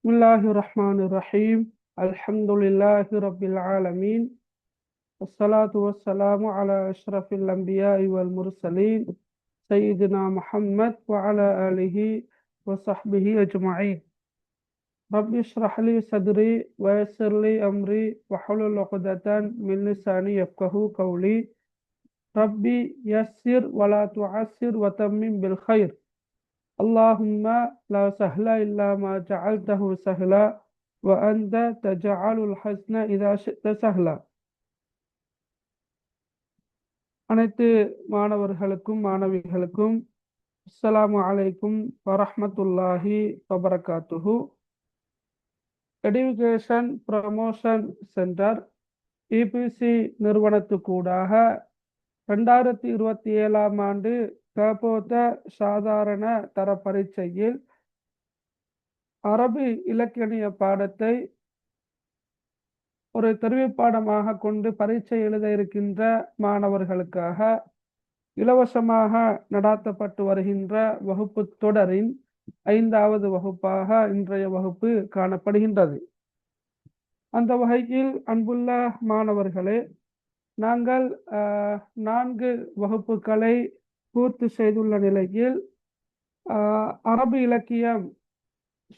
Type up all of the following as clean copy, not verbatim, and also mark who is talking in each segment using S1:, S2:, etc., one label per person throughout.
S1: بسم الله الرحمن الرحيم الحمد لله رب العالمين والصلاة والسلام على أشرف الأنبياء والمرسلين سيدنا محمد وعلى آله وصحبه أجمعين رب اشرح لي صدري ويسر لي أمري واحلل عقدة من لساني يفقهوا قولي ربي يسر ولا تعسر وتمم بالخير اللهم لا سهل إلا ما جعلته سهلا وأنت تجعل الحزن إذا شئت سهلا. அனைத்து மாணவர்களுக்கும் மாணவிகளுக்கும் அஸ்ஸலாமு அலைக்கும் வரஹ்மத்துல்லாஹி வபரகாத்துஹு. எடுகேஷன் ப்ரமோஷன் சென்டர் இபிசி நிறுவனத்துக்கூடாக 2027 ஆண்டு கபோத சாதாரண தர பரீட்சையில் அரபி இலக்கணிய பாடத்தை ஒரு தெரிவுப்பாடமாக கொண்டு பரீட்சை எழுத இருக்கின்ற மாணவர்களுக்காக இலவசமாக நடாத்தப்பட்டு வருகின்ற வகுப்பு தொடரின் 5வது வகுப்பாக இன்றைய வகுப்பு காணப்படுகின்றது. அந்த வகையில் அன்புள்ள மாணவர்களே, நாங்கள் 4 வகுப்புகளை பூர்த்தி செய்துள்ள நிலையில் அரபு இலக்கியம்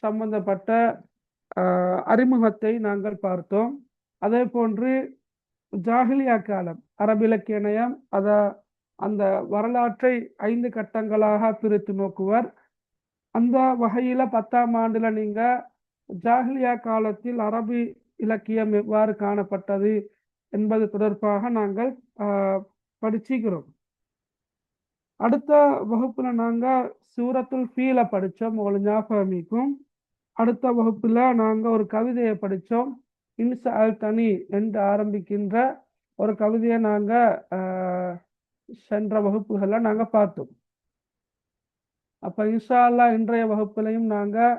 S1: சம்பந்தப்பட்ட அறிமுகத்தை நாங்கள் பார்த்தோம். அதே போன்று ஜாஹிலியா காலம் அரபு இலக்கியம் அந்த வரலாற்றை 5 கட்டங்களாக பிரித்து நோக்குவர். அந்த வகையில 10ஆம் ஆண்டுல நீங்க ஜாஹிலியா காலத்தில் அரபு இலக்கியம் எவ்வாறு காணப்பட்டது என்பது தொடர்பாக நாங்கள் படிச்சுக்கிறோம். அடுத்த வகுப்புல நாங்க சூரத்துல் ஃபீல படித்தோம், உங்களுக்கு ஞாபகம். அடுத்த வகுப்புல நாங்க ஒரு கவிதையை படித்தோம். இன்சா அல் தனி என்று ஆரம்பிக்கின்ற ஒரு கவிதையை நாங்க சென்ற வகுப்புகளை நாங்க பார்த்தோம். அப்ப இன்ஷா அல்லாஹ் இன்றைய வகுப்புலையும் நாங்க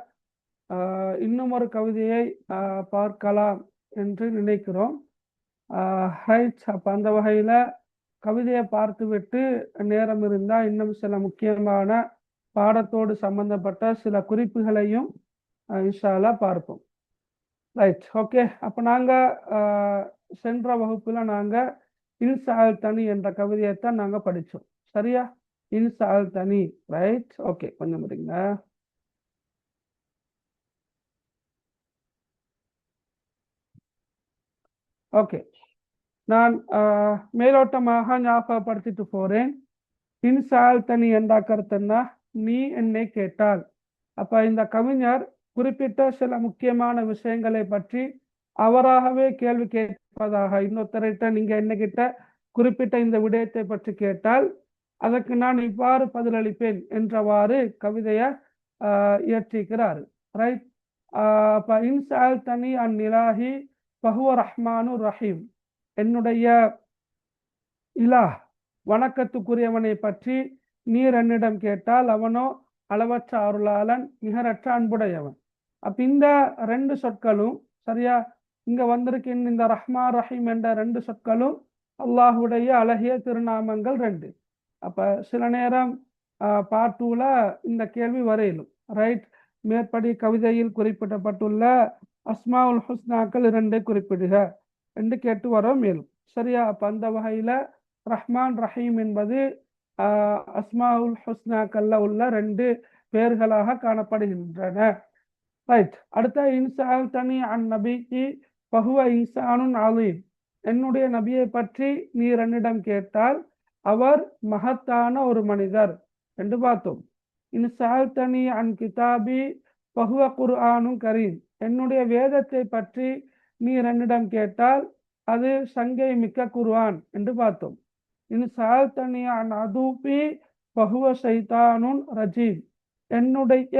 S1: இன்னும் ஒரு கவிதையை பார்க்கலாம் என்று நினைக்கிறோம். அப்ப அந்த வகையில கவிதையை பார்த்துவிட்டு நேரம் இருந்தால் இன்னும் சில முக்கியமான பாடத்தோடு சம்பந்தப்பட்ட சில குறிப்புகளையும் இன்ஷா அல்லாஹ் பார்ப்போம். Right, okay. அப்போ நாங்கள் சென்ற வகுப்பில் நாங்கள் இன்சா அல் தனி என்ற கவிதையைத்தான் நாங்கள் படித்தோம். சரியா? இன்சா அல் தனி. Right, okay. கொஞ்சம் இருங்க. ஓகே, நான் மேலோட்டமாக ஞாபகப்படுத்திட்டு போறேன். இன்சா அல் தனி என்ற கருத்துன்னா நீ என்னை கேட்டால். அப்ப இந்த கவிஞர் குறிப்பிட்ட சில முக்கியமான விஷயங்களை பற்றி அவராகவே கேள்வி கேட்பதாக, இன்னொருத்தர்கிட்ட நீங்க என்னகிட்ட குறிப்பிட்ட இந்த விடயத்தை பற்றி கேட்டால் அதற்கு நான் இவ்வாறு பதிலளிப்பேன் என்றவாறு கவிதையை இயற்றிக்கிறார். ரைட். அப்ப இன்சா அல் தனி அன் நிலாஹி பஹுவ ரஹ்மானு ரஹீம். என்னுடைய இலாஹ் வணக்கத்துக்குரியவனை பற்றி நீர் என்னிடம் கேட்டால் அவனோ அளவற்ற அருளாளன், நிகரற்ற அன்புடையவன். அப்ப இந்த 2 சொற்களும் சரியா இங்க வந்திருக்கின்ற இந்த ரஹ்மான் ரஹீம் என்ற 2 சொற்களும் அல்லாஹுடைய அழகிய திருநாமங்கள் 2. அப்ப சில நேரம் பார்ட் 2ல இந்த கேள்வி வரையிலும். ரைட். மேற்படி கவிதையில் குறிப்பிடப்பட்டுள்ள அஸ்மாவுல் ஹுஸ்னாக்கள் 2 குறிப்பிடுக என்று கேட்டு வரோம் மேலும். சரியா? அப்ப அந்த வகையில ரஹ்மான் ரஹீம் என்பது அஸ்மாவுல் ஹுஸ்னாக்கல்ல உள்ள 2 பெயர்களாக காணப்படுகின்றன. ரைட். அடுத்த இன்சா அல் தனி அன் நபிக்கு பஹுவ இன்சானுன் அலீம். என்னுடைய நபியை பற்றி நீர் என்னிடம் கேட்டால் அவர் மகத்தான ஒரு மனிதர் என்று பார்த்தோம். இன்சா அல் தனி அன் கிதாபி பஹுவ குர்ஆனுன் கரீம். என்னுடைய வேதத்தை பற்றி நீர் என்னிடம் கேட்டால் அது சங்கை மிக்க குர்ஆன் என்று பார்த்தோம். இன்சா அல் தனி அன் அதூபி பஹுவ ஷைத்தானுன் ரஜீம். என்னுடைய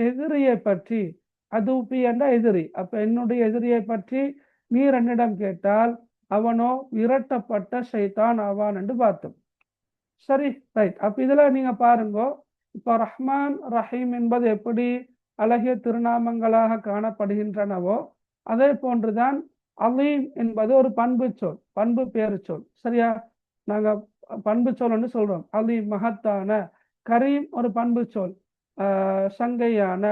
S1: எதிரியை பற்றி, அதூபி என்ற எதிரி, அப்ப என்னுடைய எதிரியை பற்றி நீர் என்னிடம் கேட்டால் அவனோ விரட்டப்பட்ட ஷைத்தான் ஆவான் என்று பார்த்தோம். சரி, ரைட். அப்ப இதுல நீங்க பாருங்க, இப்ப ரஹ்மான் ரஹீம் என்பது எப்படி அழகிய திருநாமங்களாக காணப்படுகின்றனவோ அதே போன்றுதான் அலீம் என்பது ஒரு பண்பு சொல், பண்பு பேரு சொல். சரியா? நாங்க பண்பு சொல் சொல்றோம். அலீம் மகத்தான, கரீம் ஒரு பண்பு சொல், சங்கையான,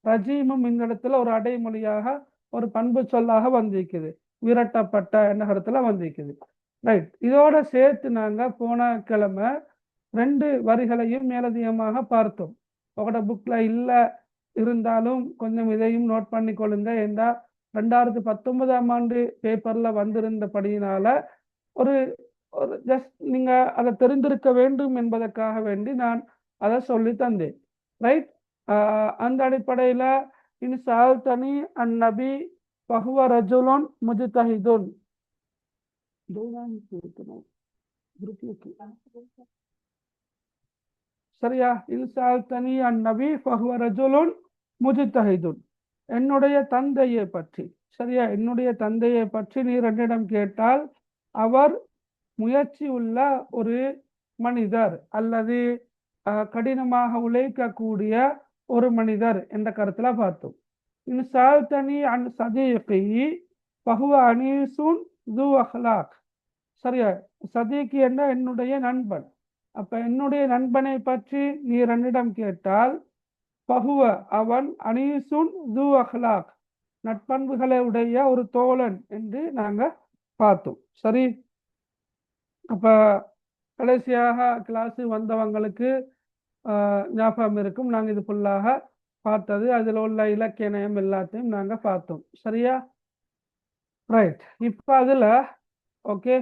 S1: ரஜீமும் இந்த இடத்துல ஒரு அடைமொழியாக ஒரு பண்பு சொல்லாக வந்திருக்குது. விரட்டப்பட்ட என்ற கருத்துல வந்திருக்குது. ரைட். இதோட சேர்த்து நாங்க போன கிழமை 2 வரிகளையும் மேலதிகமாக பார்த்தோம். உங்களோட புக்ல இல்ல இருந்தாலும் கொஞ்சம் இதையும் நோட் பண்ணி கொள்ளுங்க. ஏண்டா 2019ஆம் ஆண்டு பேப்பர்ல வந்திருந்தபடியினால ஒரு ஒரு ஜஸ்ட் நீங்க அதை தெரிந்திருக்க வேண்டும் என்பதற்காக வேண்டி நான் அதை சொல்லி தந்தேன். ரைட். அந்த அடிப்படையில இன்சால் தனி அந்நபி பஹுவ ரஜுலுன் முஜ்தஹிதுன். சரியா? இன்சால் தனி அந்நபி பஹுவ ரஜுலுன் முஜ்தஹிதுன். என்னுடைய தந்தையை பற்றி, சரியா, என்னுடைய தந்தையை பற்றி நீர் என்னிடம் கேட்டால் அவர் முயற்சி உள்ள ஒரு மனிதர் அல்லது கடினமாக உழைக்கக்கூடிய ஒரு மனிதர் என்ற கருத்துல பார்த்தோம். இன்சால் தனி அன் சதீகி பஹுவ அனீசுன் து அஹ்லாக். சரியா? சதீகி என்ற என்னுடைய நண்பன். அப்ப என்னுடைய நண்பனை பற்றி நீர் என்னிடம் கேட்டால் பஹுவ அவன் அனீசுன் து அஹ்லாக் நட்பண்புகளை உடைய ஒரு தோழன் என்று நாங்க பார்த்தோம். சரி. அப்ப கடைசியாக கிளாஸ் வந்தவங்களுக்கு ஞாபகம் இருக்கும், நாங்கள் இது ஃபுல்லாக பார்த்தது. அதில் உள்ள இலக்கிய நயம் எல்லாத்தையும் நாங்கள் பார்த்தோம். சரியா? ரைட். இப்போ அதில் ஓகே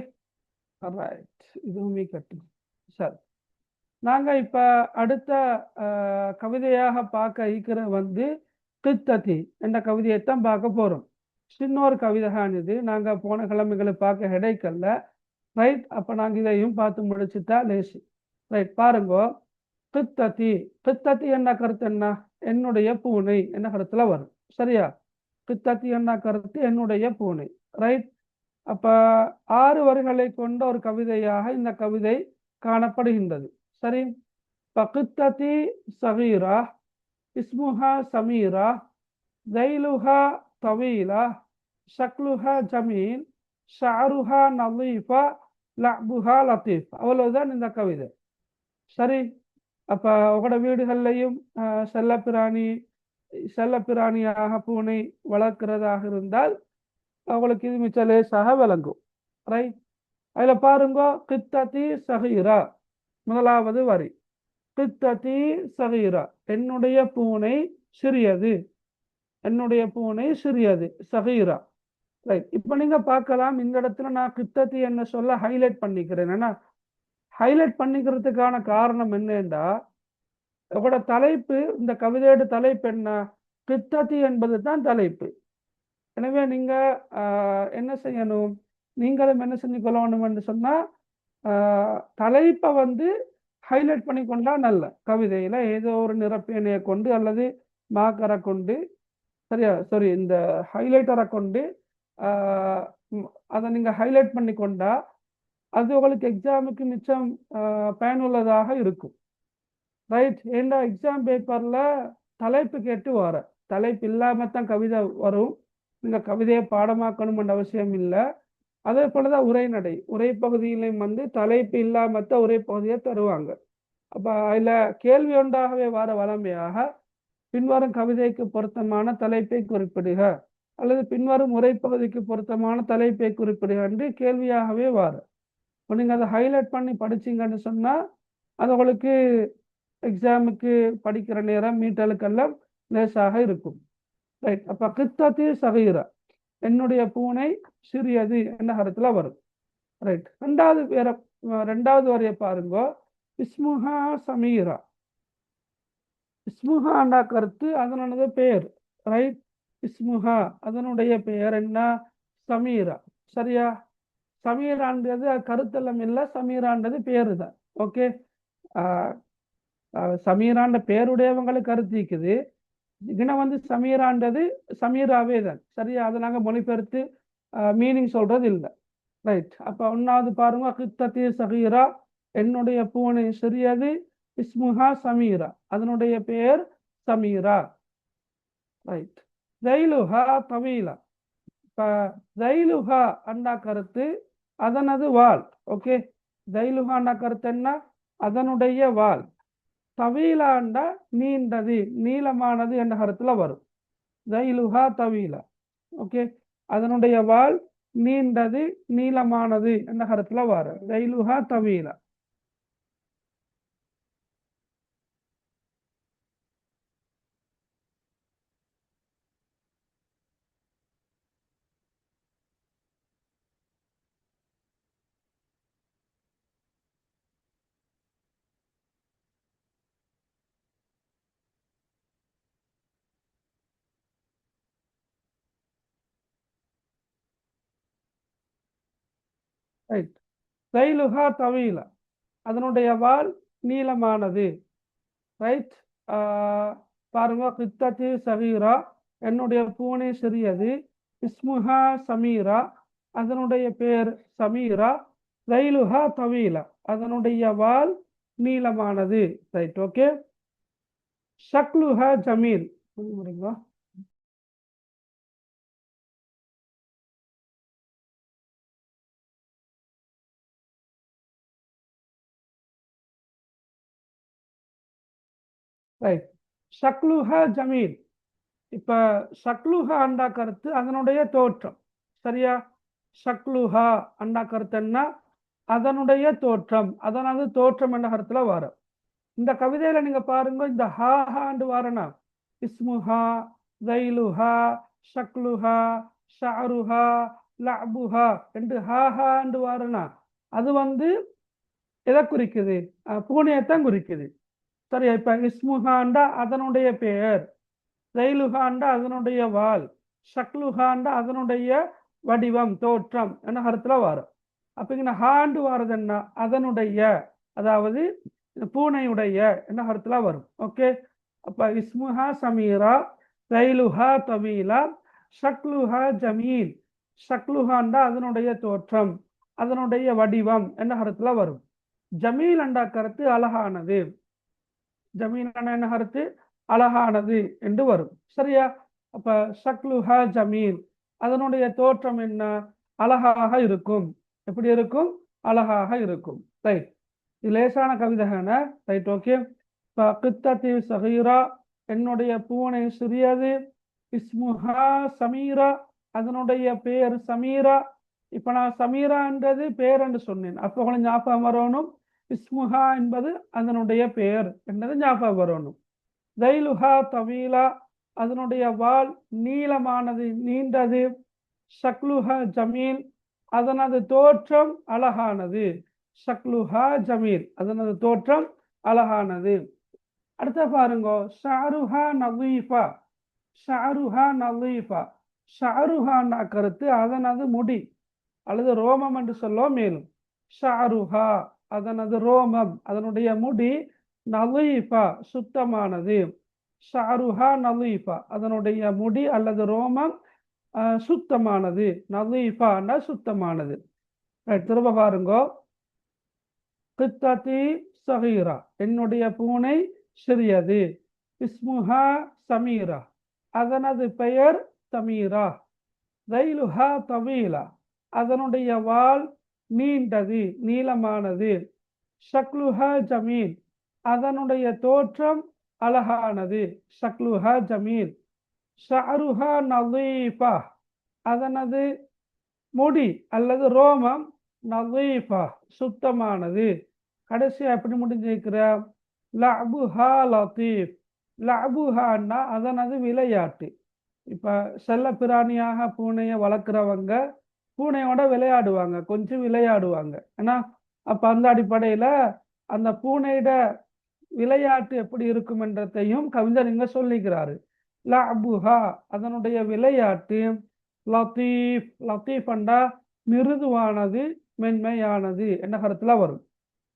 S1: ரைட், இதுவுமே கட்டு. சரி, நாங்கள் இப்போ அடுத்த கவிதையாக பார்க்க இருக்கிற வந்து கித்ததி என்ற கவிதையைத்தான் பார்க்க போகிறோம். சின்னொரு கவிதைதான் இது. நாங்கள் போன கிழமைகளை பார்க்க ஹெடைக்கல்ல. ரைட். அப்போ நாங்கள் இதையும் பார்த்து முடிச்சுட்டா லேசி. ரைட். பாருங்கோ. கித்ததி, கித்ததி என்ன கருத்து? என்ன? என்னுடைய பூனை என்ன கருத்துல வரும். சரியா? கித்ததி என்ன கருத்து? என்னுடைய பூனை. ரைட். அப்ப 6 வரிகளை கொண்ட ஒரு கவிதையாக இந்த கவிதை காணப்படுகின்றது. சரி. கித்ததி சகீரா இஸ்முஹா சமீரா தைலுஹா தவீலா ஷக்லுஹா ஜமீல் ஷாருஹா நலீஃபா லஅபுஹா லத்தீஃப். அவ்வளவுதான் இந்த கவிதை. சரி. அப்ப உங்களோட வீடுகள்லையும் செல்லப்பிராணியாக பூனை வளர்க்கிறதாக இருந்தால் அவங்களுக்கு இது மிச்ச லேசாக விளங்கும். ரைட். அதுல பாருங்க, கித்ததி சகீரா முதலாவது வரி. கித்ததி சகீரா, என்னுடைய பூனை சிறியது, என்னுடைய பூனை சிறியது, சகீரா. ரைட். இப்ப நீங்க பார்க்கலாம், இந்த இடத்துல நான் கித்ததி என்ன சொல்ல ஹைலைட் பண்ணிக்கிறேன். ஏன்னா ஹைலைட் பண்ணிக்கிறதுக்கான காரணம் என்னன்னா, உங்களோட தலைப்பு, இந்த கவிதையோட தலைப்பு என்ன? கித்ததி என்பது தான் தலைப்பு. எனவே நீங்க என்ன செய்யணும், நீங்களும் என்ன செஞ்சு கொள்ளணும் என்று சொன்னா தலைப்பை வந்து ஹைலைட் பண்ணி கொண்டா நல்ல. கவிதையில ஏதோ ஒரு நிறப்பேனையை கொண்டு அல்லது மார்க்கரை கொண்டு, சரியா, சாரி, இந்த ஹைலைட்டரை கொண்டு அதை நீங்க ஹைலைட் பண்ணி கொண்டா அது உங்களுக்கு எக்ஸாமுக்கு மிச்சம் பயனுள்ளதாக இருக்கும். ரைட். ஏன்னா எக்ஸாம் பேப்பர்ல தலைப்பு கேட்டு வர, தலைப்பு இல்லாம தான் கவிதை வரும். நீங்க கவிதையை பாடமாக்கணும்ன்ற அவசியம் இல்லை. அதே போலதான் உரைநடை, உரை பகுதியிலையும் வந்து தலைப்பு இல்லாமத்தான் உரை பகுதியை தருவாங்க. அப்ப அதுல கேள்வி ஒன்றாகவே வர வளமையாக பின்வரும் கவிதைக்கு பொருத்தமான தலைப்பை குறிப்பிடுக அல்லது பின்வரும் உரைப்பகுதிக்கு பொருத்தமான தலைப்பை குறிப்பிடுக என்று கேள்வியாகவே வரும். இப்போ நீங்கள் அதை ஹைலைட் பண்ணி படிச்சிங்கன்னு சொன்னால் அது உங்களுக்கு எக்ஸாமுக்கு படிக்கிற நேரம் மீட்டலுக்கெல்லாம் லேசாக இருக்கும். ரைட். அப்போ கித்ததி சகீரா, என்னுடைய பூனை சிறியது என்ற கருத்தில் வரும். ரைட். ரெண்டாவது வரைய பாருங்க. இஸ்முஹா சமீரா. இஸ்முஹாண்டா கருத்து அதனது பெயர். ரைட். இஸ்முஹா அதனுடைய பெயர் என்ன? சமீரா. சரியா? சமீரான்றது கருத்தெல்லாம் இல்லை, சமீரான்றது பேரு தான். ஓகே. சமீரான்ற பேருடையவங்களுக்கு கருத்து இருக்குது. இதில் வந்து சமீரான்றது சமீராவே தான். சரியா? அதை நாங்கள் மொழிபெயர்த்து மீனிங் சொல்றது இல்லை. ரைட். அப்போ ஒன்னாவது பாருங்க, கித்ததி சகீரா, என்னுடைய பூனை சிறியது, இஸ்முஹா சமீரா, அதனுடைய பெயர் சமீரா. ரைட். தைலுஹா தவீலா. இப்போ தைலுஹா அண்ணா கருத்து அதனது வால். ஓகே. தைலுஹா அண்ணா கருத்து என்ன? அதனுடைய வால். தவீலாண்டா நீண்டது நீளமானது என்ற கருத்துல வரும். தைலுஹா தவீலா. ஓகே, அதனுடைய வால் நீண்டது நீளமானது என்ற கருத்துல வரும். தைலுஹா தவீலா. ரைட். தைலுஹா தவீலா, அதனுடைய வால் நீளமானது. ரைட். பாருங்க, கித்தத்தி சகீரா, என்னுடைய பூனை சிறியது. இஸ்முஹா சமீரா, அதனுடைய பேர் சமீரா. தைலுஹா தவீலா, அதனுடைய வால் நீளமானது. ரைட். ஓகே. ஷக்லுஹா ஜமீல். முடியுங்களா? ரைட். ஷக்லுஹா ஜமீல். இப்ப ஷக்லுஹா அண்டா கருத்து அதனுடைய தோற்றம். சரியா? ஷக்லுஹா அண்டா கருத்துன்னா அதனுடைய தோற்றம், அதனது தோற்றம் என்ற கருத்துல வரும். இந்த கவிதையில நீங்க பாருங்க, இந்த ஹா ஹாண்டு வரனா, இஸ்முஹா, தைலுஹா, ஷக்லுஹா, ஷஅருஹா, லஅபுஹா என்று ஹா ஹாண்டு வரனா, அது எதை குறிக்குது? பூனையத்தான் குறிக்குது. சரியா? இப்ப இஸ்முஹாண்டா அதனுடைய பெயர், தைலுஹாண்டா அதனுடைய வால், ஷக்லுஹாண்டா அதனுடைய வடிவம் தோற்றம் என்ற கருத்துல வரும். அப்ப இங்க ஹாண்டு வாரது என்ன? அதனுடைய, அதாவது பூனையுடைய என்ன கருத்துல வரும். ஓகே. அப்ப இஸ்முஹா சமீரா, தைலுஹா தவீலா, ஷக்லுஹா ஜமீல். ஷக்லுஹாண்டா அதனுடைய தோற்றம், அதனுடைய வடிவம் என்ன கருத்துல வரும். ஜமீல் அண்டா கருத்து அழகானது. ஜமீல் என்ன கருத்து? அழகானது என்று வரும். சரியா? அப்ப ஷக்லுஹா ஜமீல், அதனுடைய தோற்றம் என்ன? அழகாக இருக்கும். எப்படி இருக்கும்? அழகாக இருக்கும். ரைட். இது லேசான கவிதைகான. ரைட். ஓகே. கித்தத்தி சகீரா, என்னுடைய பூனை சிறியது. இஸ்முஹா சமீரா, அதனுடைய பேர் சமீரா. இப்ப நான் சமீரான்றது பேர் என்று சொன்னேன். அப்போ உங்களுக்கு ஞாபகம் வரணும், இஸ்முஹா என்பது அதனுடைய பெயர் என்பது ஞாபகம் வரணும். தைலுஹா தவீலா, அதனுடைய வால் நீளமானது நீண்டது. ஷக்லுஹா ஜமீல், அதனது தோற்றம் அழகானது. ஷக்லுஹா ஜமீல், அதனது தோற்றம் அழகானது. அடுத்த பாருங்க, ஷஅருஹா நலீஃபா. ஷஅருஹா நலீஃபா, ஷஅருஹான்னா கருத்து அதனது முடி அல்லது ரோமம் என்று சொல்லுவோம். மேலும் ஷஅருஹா அதனது ரோமம், அதனுடைய முடி. நலீஃபா சுத்தமானது. ஷஅருஹா நலீஃபா, அதனுடைய முடி அல்லது ரோமம் சுத்தமானது. நலீஃபான்னா சுத்தமானது. திரும்ப பாருங்கோ, கித்தத்தி சகீரா, என்னுடைய பூனை சிறியது. இஸ்முஹா சமீரா, அதனது பெயர் சமீரா. தைலுஹா தவீலா, அதனுடைய வால் நீண்டது நீளமானது. ஷக்லுஹா ஜமீல், அதனுடைய தோற்றம் அழகானது. ஷக்லுஹா ஜமீல். ஷஅருஹா நலீஃபா, அதனது முடி அல்லது ரோமம். நலீஃபா சுத்தமானது. கடைசியா எப்படி முடிஞ்சிருக்கிற? லஅபுஹா லத்தீஃப். லஅபுஹான்னா அதனது விளையாட்டு. இப்ப செல்ல பிராணியாக பூனையை வளர்க்குறவங்க பூனையோட விளையாடுவாங்க, கொஞ்சம் விளையாடுவாங்க. ஏன்னா அப்ப அந்த அடிப்படையில அந்த பூனையோட விளையாட்டு எப்படி இருக்கும் என்றதையும் கவிஞர் இங்க சொல்லிக்கிறாரு. லஅபுஹா, அதனுடைய விளையாட்டு. லத்தீஃப், லத்தீஃப் அண்டா மிருதுவானது மென்மையானது என்ன கருத்துல வரும்.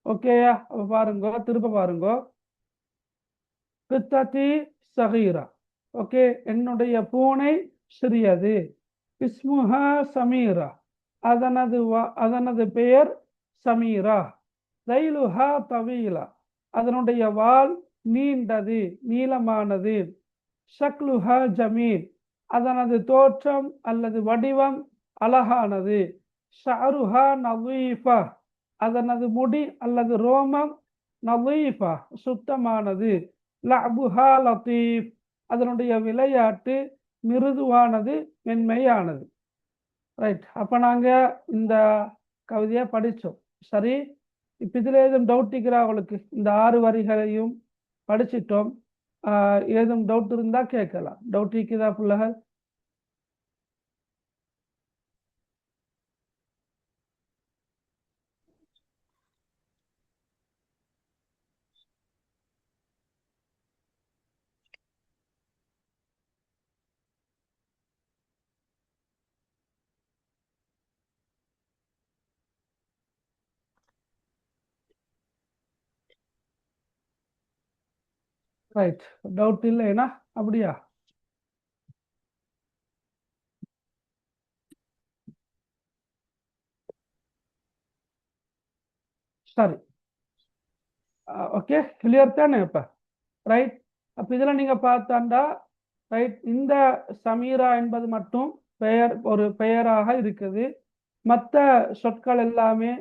S1: ஓகேயா? பாருங்க, திரும்ப பாருங்க. கித்தத்தி சகீரா, ஓகே, என்னுடைய பூனை சிறியது. இஸ்முஹா சமீரா, அதனது பெயர் சமீரா. தைலுஹா தவீலா, அதனுடைய வால் நீண்டது நீளமானது. ஷக்லுஹா ஜமீல், அதனது தோற்றம் அல்லது வடிவம் அழகானது. ஷஅருஹா நலீஃபா, அதனது முடி அல்லது ரோமம் நலீஃபா சுத்தமானது, லஅபுஹா லத்தீஃப் அதனுடைய விளையாட்டு மிருதுவானது, மென்மையானது. ரைட். அப்போ நாங்கள் இந்த கவிதையை படித்தோம். சரி, இப்போ இதில் ஏதும் டவுட் இருக்கிறா அவளுக்கு? இந்த 6 வரிகளையும் படிச்சிட்டோம். ஏதும் டவுட் இருந்தால் கேட்கலாம். டவுட் இருக்குதா பிள்ளைகள்? ரைட். டவுட் இல்லைனா அப்படியா? சரி, ஓகே, கிளியர் தானே இப்போ? ரைட். அப்போ இதில் நீங்கள் பார்த்தாண்டா, ரைட், இந்த சமீரா என்பது மட்டும் ஒரு பெயராக இருக்குது. மற்ற சொற்கள் எல்லாமே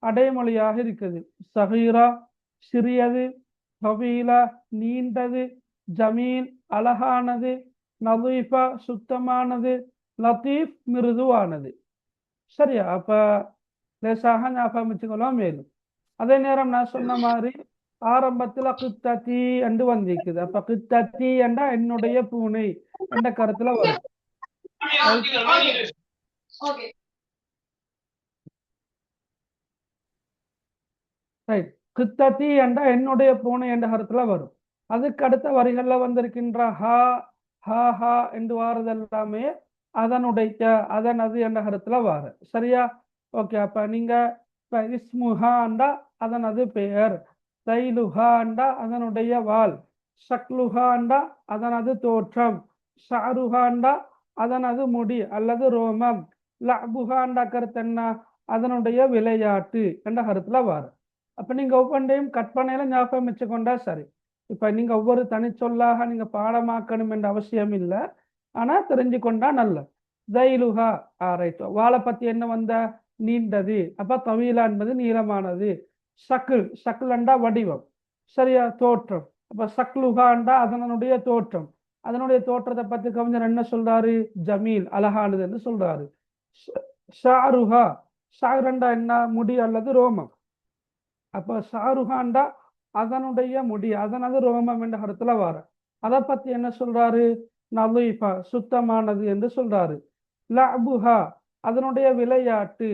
S1: அடைமொழியாக இருக்குது. சஹீரா சிறியது, ஹவீலா நீண்டது, ஜமீல் அழகானது, நதீஃபா சுத்தமானது, லத்தீஃப் மிருதுவானது. சரியா? அப்போ லேசாக ஞாபகம் வச்சுக்கலாம். மேலும் அதே நேரம் நான் சொன்ன மாதிரி ஆரம்பத்தில் கித்தத்தி என்று வந்திருக்குது. அப்போ கித்தத்தி என்றா என்னுடைய பூனை என்ற கருத்துல வரும். ரைட். கித்தத்தி என்றா என்னுடைய பூனை என்ற கருத்துல வரும். அதுக்கு அடுத்த வரிகள்ல வந்திருக்கின்ற ஹா ஹா ஹா என்று வாரது எல்லாமே அதனுடைய அதனது என்ற கருத்துல வாரு. சரியா? ஓகே. அப்ப நீங்க இப்ப இஸ்முஹாண்டா அதனது பெயர், தைலுஹாண்டா அதனுடைய வால், ஷக்லுஹாண்டா அதனது தோற்றம், ஷாருஹாண்டா அதனது முடி அல்லது ரோமம், லஅபுஹாண்டா கருத்து என்ன? அதனுடைய விளையாட்டு என்ற கருத்துல வாரு. அப்ப நீங்க ஒவ்வொன்றையும் கற்பனையில ஞாபகம் வச்சுக்கொண்டா சரி. இப்ப நீங்க ஒவ்வொரு தனிச்சொல்லாக நீங்க பாடமாக்கணும் என்ற அவசியம் இல்லை. ஆனா தெரிஞ்சு கொண்டா நல்ல. தைலுஹா, ரைட். வாழை பத்தி என்ன வந்த? நீண்டது. அப்ப தவீலா என்பது நீளமானது. சக்குலண்டா வடிவம். சரியா? தோற்றம். அப்ப சக்லுஹாண்டா அதனுடைய தோற்றம். அதனுடைய தோற்றத்தை பத்தி கவிஞர் என்ன சொல்றாரு? ஜமீல் அழகானது என்று சொல்றாரு. ஷாருஹா, ஷாருண்டா என்ன? முடி அல்லது ரோமம். அப்ப ஷாருஹாண்டா அதனுடைய முடி, அதனது ரோமம் என்ற கருத்துல வார. அதை பத்தி என்ன சொல்றாரு? நலீஃபா சுத்தமானது என்று சொல்றாரு. லஅபுஹா அதனுடைய விளையாட்டு.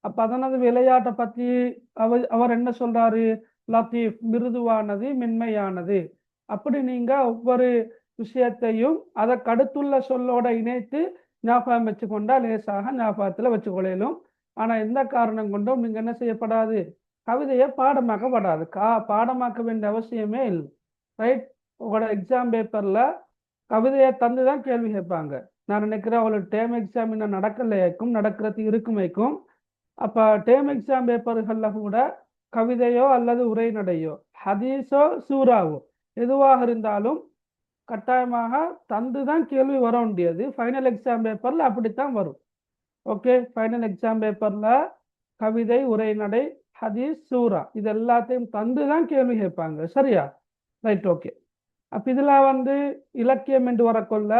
S1: அப்ப அதனது விளையாட்டை பத்தி அவர் என்ன சொல்றாரு? லத்தீஃப் மிருதுவானது, மென்மையானது. அப்படி நீங்க ஒவ்வொரு விஷயத்தையும் அதை கடுத்துள்ள சொல்லோட இணைத்து ஞாபகம் வச்சுக்கொண்டா லேசாக ஞாபகத்துல வச்சுக்கொள்ளும். ஆனா எந்த காரணம் கொண்டும் நீங்க என்ன செய்யப்படாது? கவிதையை பாடமாக்கப்படாது. பாடமாக்க வேண்டிய அவசியமே இல்லை. ரைட். உங்களோட எக்ஸாம் பேப்பர்ல கவிதையை தந்து தான் கேள்வி கேட்பாங்க. நான் நினைக்கிறேன் அவளோட டேர்ம் எக்ஸாம் இன்னும் நடக்கலையாக்கும், நடக்கிறது இருக்குமைக்கும். அப்ப டேர்ம் எக்ஸாம் பேப்பர்கள்ல கூட கவிதையோ அல்லது உரைநடையோ, ஹதீஸோ சூறாவோ எதுவாக இருந்தாலும் கட்டாயமாக தந்து தான் கேள்வி வர முடியாது. ஃபைனல் எக்ஸாம் பேப்பர்ல அப்படித்தான் வரும். ஓகே. ஃபைனல் எக்ஸாம் பேப்பர்ல கவிதை, உரைநடை, ஹதீஸ், சூரா இது எல்லாத்தையும் தந்து தான் கேள்வி கேட்பாங்க. சரியா? ரைட். ஓகே. அப்ப இதுல இலக்கியம் என்று வரக்கொள்ள,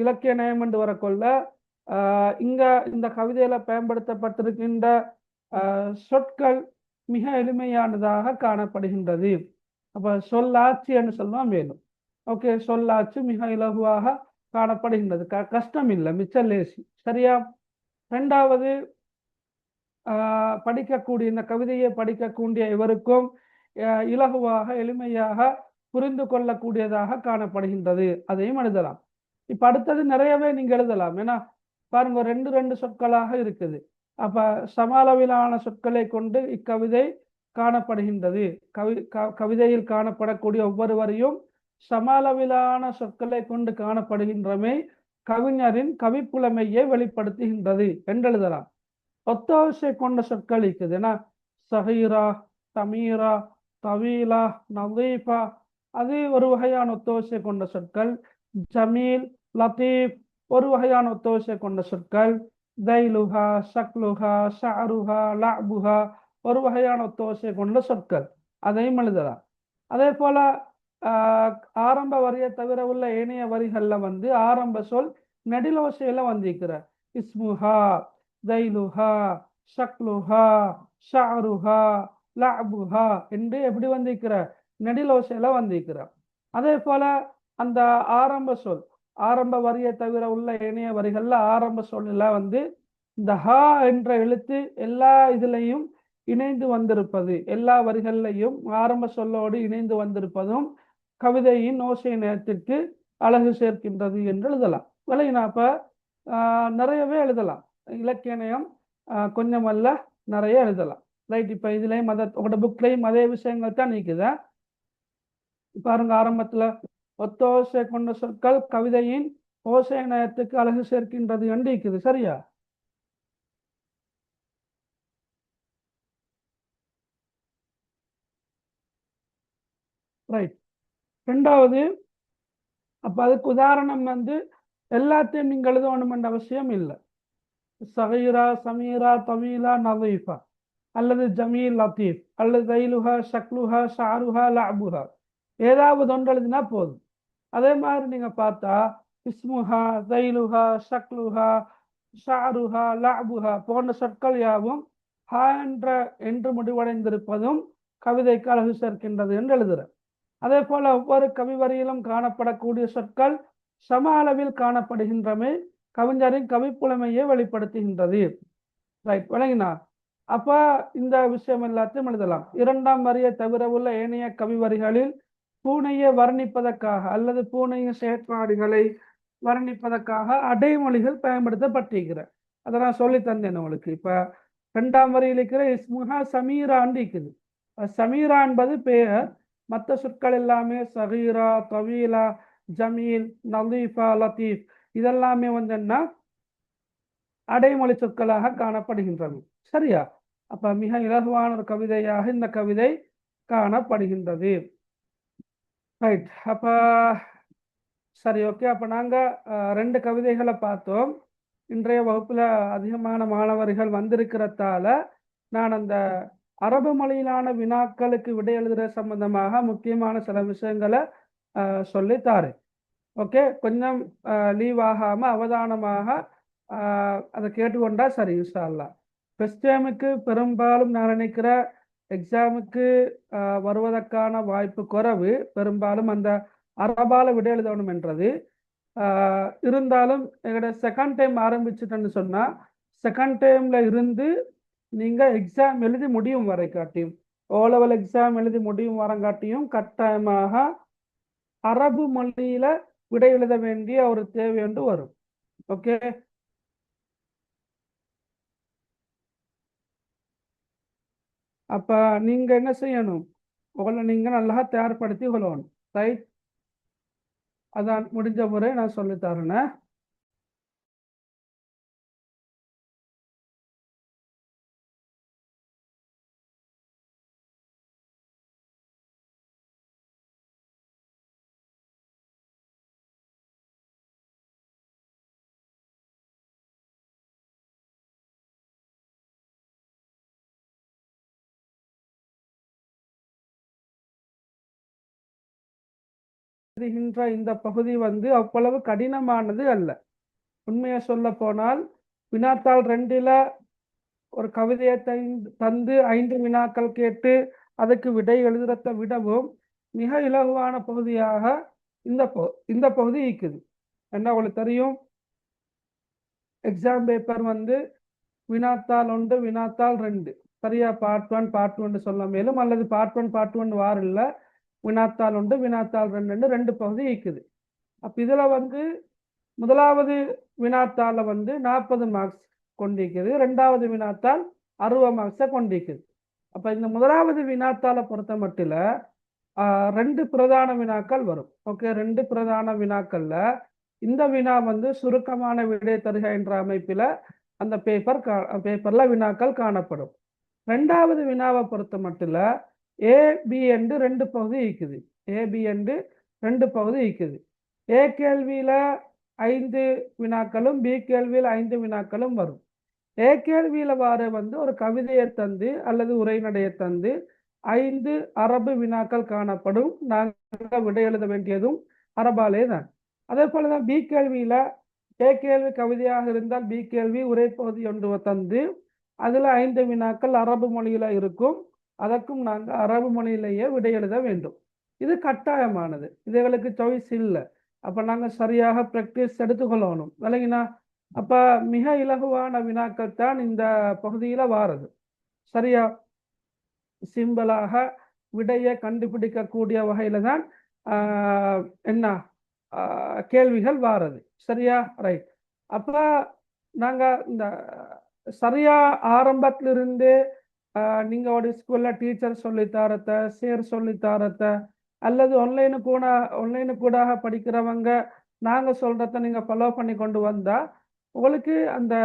S1: இலக்கிய நயம் என்று வரக்கொள்ள, இங்க இந்த கவிதையில பயன்படுத்தப்பட்டிருக்கின்ற சொற்கள் மிக எளிமையானதாக காணப்படுகின்றது. அப்ப சொல்லாட்சி என்று சொல்லுவோம் மேலும். ஓகே. சொல்லாட்சி மிக இலகுவாக காணப்படுகின்றது. கஷ்டம் இல்லை, மிச்ச லேசி. சரியா? ரெண்டாவது, படிக்கக்கூடிய இந்த கவிதையை படிக்கக்கூடிய இவருக்கும் இலகுவாக எளிமையாக புரிந்து கொள்ளக்கூடியதாக காணப்படுகின்றது. அதையும் எழுதலாம். இப்ப அடுத்தது நிறையவே நீங்க எழுதலாம். ஏன்னா பாருங்க, ரெண்டு ரெண்டு சொற்களாக இருக்குது. அப்ப சம அளவிலான சொற்களை கொண்டு இக்கவிதை காணப்படுகின்றது. கவிதையில் காணப்படக்கூடிய ஒவ்வொரு வரியும் சம அளவிலான சொற்களை கொண்டு காணப்படுகின்றமை கவிஞரின் கவிப்புலமையை வெளிப்படுத்துகின்றது என்று எழுதலாம். ஒத்தாசை கொண்ட சொற்கள் இருக்குது. ஏன்னா சஹீரா, தமீரா, தவீலா, நதீஃபா அது ஒரு வகையான ஒத்தோசை கொண்ட சொற்கள். ஜமீல், லத்தீப் ஒரு வகையான ஒத்தோசை கொண்ட சொற்கள். தைலுஹா, ஷக்லுஹா, ஷஅருஹா, லஅபுஹா ஒரு வகையான ஒத்தோசை கொண்ட சொற்கள். அதையும் எழுதலாம். அதே போல ஆரம்ப வரியை தவிர உள்ள ஏனைய வரிகள்ல வந்து ஆரம்ப சொல் நெடிலோசையில வந்திருக்கிற இஸ்முஹா, தைலுஹா, ஷக்லுஹா, ஷாருஹா, லஅபுஹா என்று எப்படி வந்திருக்கிற நெடிலோசையில வந்திருக்கிற. அதே போல அந்த ஆரம்ப சொல் ஆரம்ப வரியை தவிர உள்ள ஏனைய வரிகள்ல ஆரம்ப சொல்ல வந்து இந்த ஹா என்ற எழுத்து எல்லா இதுலையும் இணைந்து வந்திருப்பது, எல்லா வரிகள்லையும் ஆரம்ப சொல்லோடு இணைந்து வந்திருப்பதும் கவிதையின் ஓசை நேரத்திற்கு அழகு சேர்க்கின்றது என்று எழுதலாம். விளையினா அப்ப நிறையவே எழுதலாம். இலக்கிய நயம் கொஞ்சம் அல்ல, நிறைய எழுதலாம். ரைட். இப்ப இதுலயும் உங்களோட புக்லையும் அதே விஷயங்கள் தான் நீக்குதா. பாருங்க, ஆரம்பத்துல ஒத்த ஓசை கொண்ட சொற்கள் கவிதையின் ஓசை நயத்துக்கு அழகு சேர்க்கின்றது என்று இருக்குது. சரியா? ரைட். ரெண்டாவது, அப்ப அதுக்கு உதாரணம் வந்து எல்லாத்தையும் நீங்க எழுதணும் என்ற அவசியம் இல்லை. சகீரா, சமீரா, தவீலா, நதீஃபா அல்லது ஜமீல், லத்தீஃப் அல்லது தைலுஹா, ஷக்லுஹா, ஷாருஹா, லஅபுஹா ஏதாவது ஒன்று எழுதினா போதும். அதே மாதிரி நீங்க பார்த்தா இஸ்முஹா, தைலுஹா, ஷக்லுஹா, ஷாருஹா, லஅபுஹா போன்ற சொற்கள் யாவும் ஹா என்று முடிவடைந்திருப்பதும் கவிதைக்கு அழகு சேர்க்கின்றது என்று எழுதுற. அதே போல ஒவ்வொரு கவி வரியிலும் காணப்படக்கூடிய சொற்கள் சம அளவில் காணப்படுகின்றமை கவிஞரின் கவிப்புலமையை வெளிப்படுத்துகின்றது. ரைட், விளங்கினா? அப்ப இந்த விஷயம் எல்லாத்தையும் எழுதலாம். இரண்டாம் வரியை தவிர உள்ள ஏனைய கவி வரிகளில் பூனையை வர்ணிப்பதற்காக அல்லது பூனையின் செயற்பாடுகளை வர்ணிப்பதற்காக அடைமொழிகள் பயன்படுத்தப்பட்டிருக்கிற. அதை நான் சொல்லி தந்தேன் உங்களுக்கு. இப்ப இரண்டாம் வரியில் இருக்கிற இஸ்முஹா சமீரான் இருக்குது. சமீரா என்பது பெயர். மற்ற சொற்கள் எல்லாமே சகீரா, தவீலா, ஜமீல், நலீஃபா, லத்தீஃப் இதெல்லாமே வந்து என்ன அடைமொழி சொற்களாக காணப்படுகின்றன. சரியா? அப்ப மிக இலகுவான ஒரு கவிதையாக இந்த கவிதை காணப்படுகின்றது. ரைட். அப்ப சரி, ஓகே. அப்ப நாங்க ரெண்டு கவிதைகளை பார்த்தோம். இன்றைய வகுப்புல அதிகமான மாணவர்கள் வந்திருக்கிறதால நான் அந்த அரபு மொழியிலான வினாக்களுக்கு விடை எழுதுற சம்பந்தமாக முக்கியமான சில விஷயங்களை சொல்லி தாரேன். ஓகே, கொஞ்சம் லீவ் ஆகாம அவதானமாக அதை கேட்டுக்கொண்டா சரி. இன்ஷா அல்லாஹ் ஃபர்ஸ்ட் டைமுக்கு பெரும்பாலும் நான் நினைக்கிற எக்ஸாமுக்கு வருவதற்கான வாய்ப்பு குறைவு. பெரும்பாலும் அந்த அரபால விடை எழுதணும் என்றது. இருந்தாலும் எங்களோட செகண்ட் டைம் ஆரம்பிச்சுட்டேன்னு சொன்னா செகண்ட் டைம்ல இருந்து நீங்க எக்ஸாம் எழுதி முடியும் வரை காட்டியும், ஓ லெவல் எக்ஸாம் எழுதி முடியும் வரங்காட்டியும் கட்டாயமாக அரபு மொழியில விடை எழுத வேண்டிய ஒரு தேவை என்று வரும். ஓகே, அப்ப நீங்க என்ன செய்யணும், உங்களை நீங்க நல்லா தயார்படுத்தி கொள்ளணும். ரைட். அதான் முடிஞ்ச முறை நான் சொல்லி தரேன். இந்த பகுதி வந்து அவ்வளவு கடினமானது அல்ல. உண்மையை சொல்ல போனால் வினாத்தாள் 2ல ஒரு கவிதையை தந்து 5 வினாக்கள் கேட்டு அதுக்கு விடை எழுதுறதை விடவும் மிக இலகுவான பகுதியாக இந்த பகுதி இருக்குது. என்ன உங்களுக்கு தெரியும், எக்ஸாம் பேப்பர் வந்து வினாத்தாள் 1, வினாத்தாள் 2 சரியா பார்ட் 1 பார்ட் 2 சொல்ல மேலும் அல்லது பார்ட் 1 பார்ட் 1 வார இல்லை, வினாத்தாள் 1 வினாத்தாள் 2 ரெண்டு பகுதி இருக்குது. அப்ப இதுல வந்து முதலாவது வினாத்தாள வந்து 40 மார்க்ஸ் கொண்டிருக்குது, ரெண்டாவது வினாத்தாள் 60 மார்க்ஸை கொண்டிருக்குது. அப்ப இந்த முதலாவது வினாத்தாளை பொறுத்த மட்டில் 2 பிரதான வினாக்கள் வரும். ஓகே, 2 பிரதான வினாக்கள்ல இந்த வினா வந்து சுருக்கமான விடை தருக என்ற அமைப்பில் அந்த பேப்பர்ல வினாக்கள் காணப்படும். ரெண்டாவது வினாவை பொறுத்த மட்டில் ஏபி என்று 2 பகுதி இருக்குது. ஏபி என்று 2 பகுதி இருக்குது. ஏ கேள்வியில 5 வினாக்களும் பி கேள்வியில் 5 வினாக்களும் வரும். ஏ கேள்வியில வார வந்து ஒரு கவிதையை தந்து அல்லது உரைநடையை தந்து 5 அரபு வினாக்கள் காணப்படும். நாங்கள் விடை எழுத வேண்டியதும் அரபாலே தான். அதே போலதான் பி கேள்வியில ஏ கேள்வி கவிதையாக இருந்தால் பி கேள்வி உரைப்பகுதி ஒன்று தந்து அதுல 5 வினாக்கள் அரபு மொழியில இருக்கும். அதற்கும் நாங்கள் அரபு மொழியிலேயே விடை எழுத வேண்டும். இது கட்டாயமானது, இதுகளுக்கு சாய்ஸ் இல்லை. அப்ப நாங்க சரியாக பிராக்டிஸ் எடுத்துக்கொள்ளணும், விளங்கினா? அப்ப மிக இலகுவான வினாக்கள் தான் இந்த பகுதியில வாரது. சரியா? சிம்பிளாக விடையை கண்டுபிடிக்கக்கூடிய வகையில தான் என்ன கேள்விகள் வாரது. சரியா? ரைட். அப்ப நாங்க இந்த சரியா ஆரம்பத்திலிருந்து நீங்க ஒரு ஸ்கூல்ல டீச்சர் சொல்லித்தாரத்த, சேர் சொல்லித்தாரத்த, அல்லது ஆன்லைனு கூட படிக்கிறவங்க நாங்க சொல்றத நீங்க ஃபாலோ பண்ணி கொண்டு வந்தா உங்களுக்கு அந்த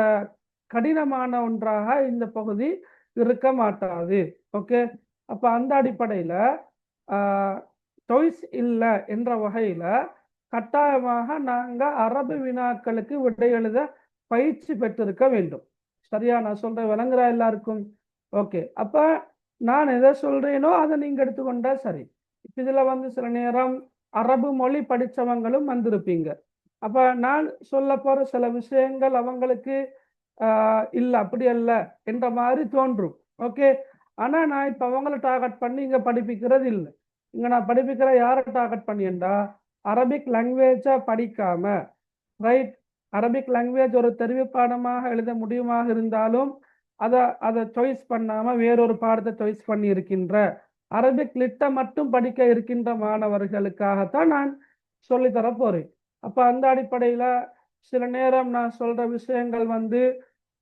S1: கடினமான ஒன்றாக இந்த பகுதி இருக்க மாட்டாது. ஓகே. அப்ப அந்த அடிப்படையில சாய்ஸ் இல்லை என்ற வகையில கட்டாயமாக நாங்க அரபு வினாக்களுக்கு விடை எழுத பயிற்சி பெற்றிருக்க வேண்டும். சரியா? நான் சொல்றேன், விளங்குறா எல்லாருக்கும்? ஓகே. அப்ப நான் எதை சொல்றேனோ அதை நீங்க எடுத்துக்கொண்டா சரி. இதுல சில நேரம் அரபு மொழி படிச்சவங்களும் வந்திருப்பீங்க. அப்ப நான் சொல்ல போற சில விஷயங்கள் அவங்களுக்கு இல்ல அப்படி அல்ல என்ற மாதிரி தோன்றும். ஓகே. ஆனா நான் இப்ப அவங்கள டார்கெட் பண்ணி இங்க படிப்பிக்கிறது இல்லை. இங்க நான் படிப்பிக்கிற யாரை டார்கெட் பண்ணியண்டா அரபிக் லாங்குவேஜ படிக்காம, ரைட், அரபிக் லாங்குவேஜ் ஒரு தெரிவு பாடமாக எழுத முடியுமாக இருந்தாலும் அதை சாய்ஸ் பண்ணாம வேறொரு பாடத்தை சாய்ஸ் பண்ணி இருக்கின்ற அரபிக் லிட்ட மட்டும் படிக்க இருக்கின்ற மாணவர்களுக்காகத்தான் நான் சொல்லித்தர போறேன். அப்ப அந்த அடிப்படையில சில நேரம் நான் சொல்ற விஷயங்கள்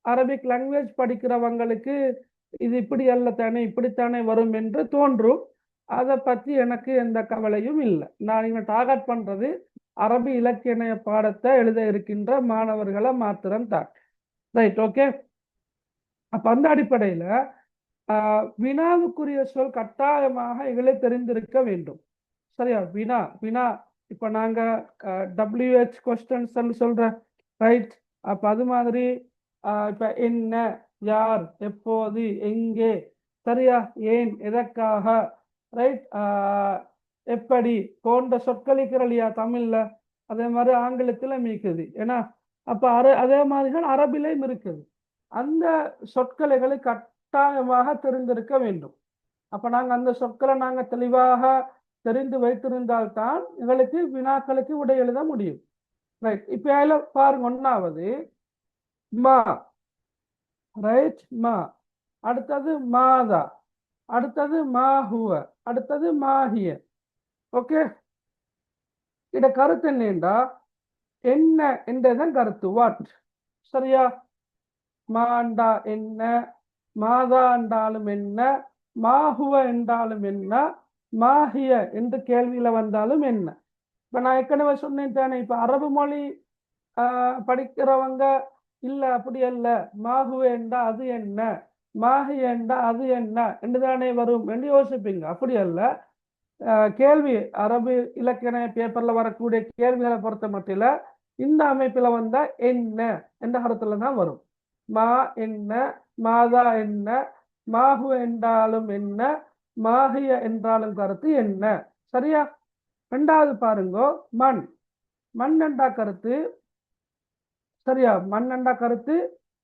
S1: அரபிக் லாங்குவேஜ் படிக்கிறவங்களுக்கு இது இப்படி அல்ல தானே, இப்படித்தானே வரும் என்று தோன்றும். அதை பற்றி எனக்கு எந்த கவலையும் இல்லை. நான் இங்க டார்கெட் பண்றது அரபி இலக்கிய பாடத்தை எழுத இருக்கின்ற மாணவர்களை மாத்திரம் தான். ரைட். ஓகே. அப்ப அந்த அடிப்படையில வினாவுக்குரிய சொல் கட்டாயமாக எங்களை தெரிந்திருக்க வேண்டும். சரியா? வினா வினா இப்ப நாங்க WH கொஸ்டின்ஸ் சொல்ற, ரைட். அப்ப அது மாதிரி இப்ப என்ன, யார், எப்போது, எங்கே, சரியா, ஏன், எதற்காக, ரைட், எப்படி போன்ற சொற்கள் இல்லையா தமிழ்ல, அதே மாதிரி ஆங்கிலத்துல மீக்குது. ஏன்னா அப்ப அதே மாதிரி அரபிலையும் இருக்குது. அந்த சொற்களைகளை கட்டாயமாக தெரிந்திருக்க வேண்டும். அப்ப நாங்க அந்த சொற்களை நாங்க தெளிவாக தெரிந்து வைத்திருந்தால்தான் எங்களுக்கு வினாக்களுக்கு விடை எழுத முடியும். ரைட். இப்ப பாருங்க, ஒன்னாவது மா, ரைட், மா. அடுத்தது மாதா, அடுத்தது மாஹுவ, அடுத்தது மாஹிய. ஓகே. இத கருத்து என்னண்டா என்ன என்றதான் கருத்து, வாட். சரியா? மாண்டா என்ன, மாதா என்றாலும் என்ன, மாஹுவ என்றாலும் என்ன, மாஹிய என்று கேள்வியில வந்தாலும் என்ன. இப்ப நான் ஏற்கனவே சொன்னேன் தானே, இப்ப அரபு மொழி படிக்கிறவங்க இல்ல அப்படி அல்ல, மாஹுவ என்றா அது என்ன, மாஹிய என்றா அது என்ன என்றுதானே வரும் என்று யோசிப்பீங்க. அப்படி அல்ல. கேள்வி அரபு இலக்கிய பேப்பர்ல வரக்கூடிய கேள்விகளை பொறுத்த மட்டில இந்த அமைப்புல வந்தா என்ன என்ற கருத்துல தான் வரும். மா என்ன, மாதா என்ன, மாஹு என்றாலும் என்ன, மாஹிய என்றாலும் கருத்து என்ன. சரியா? ரெண்டாவது பாருங்க, மண். மண் என்றா கருத்து. சரியா? மண் என்றா கருத்து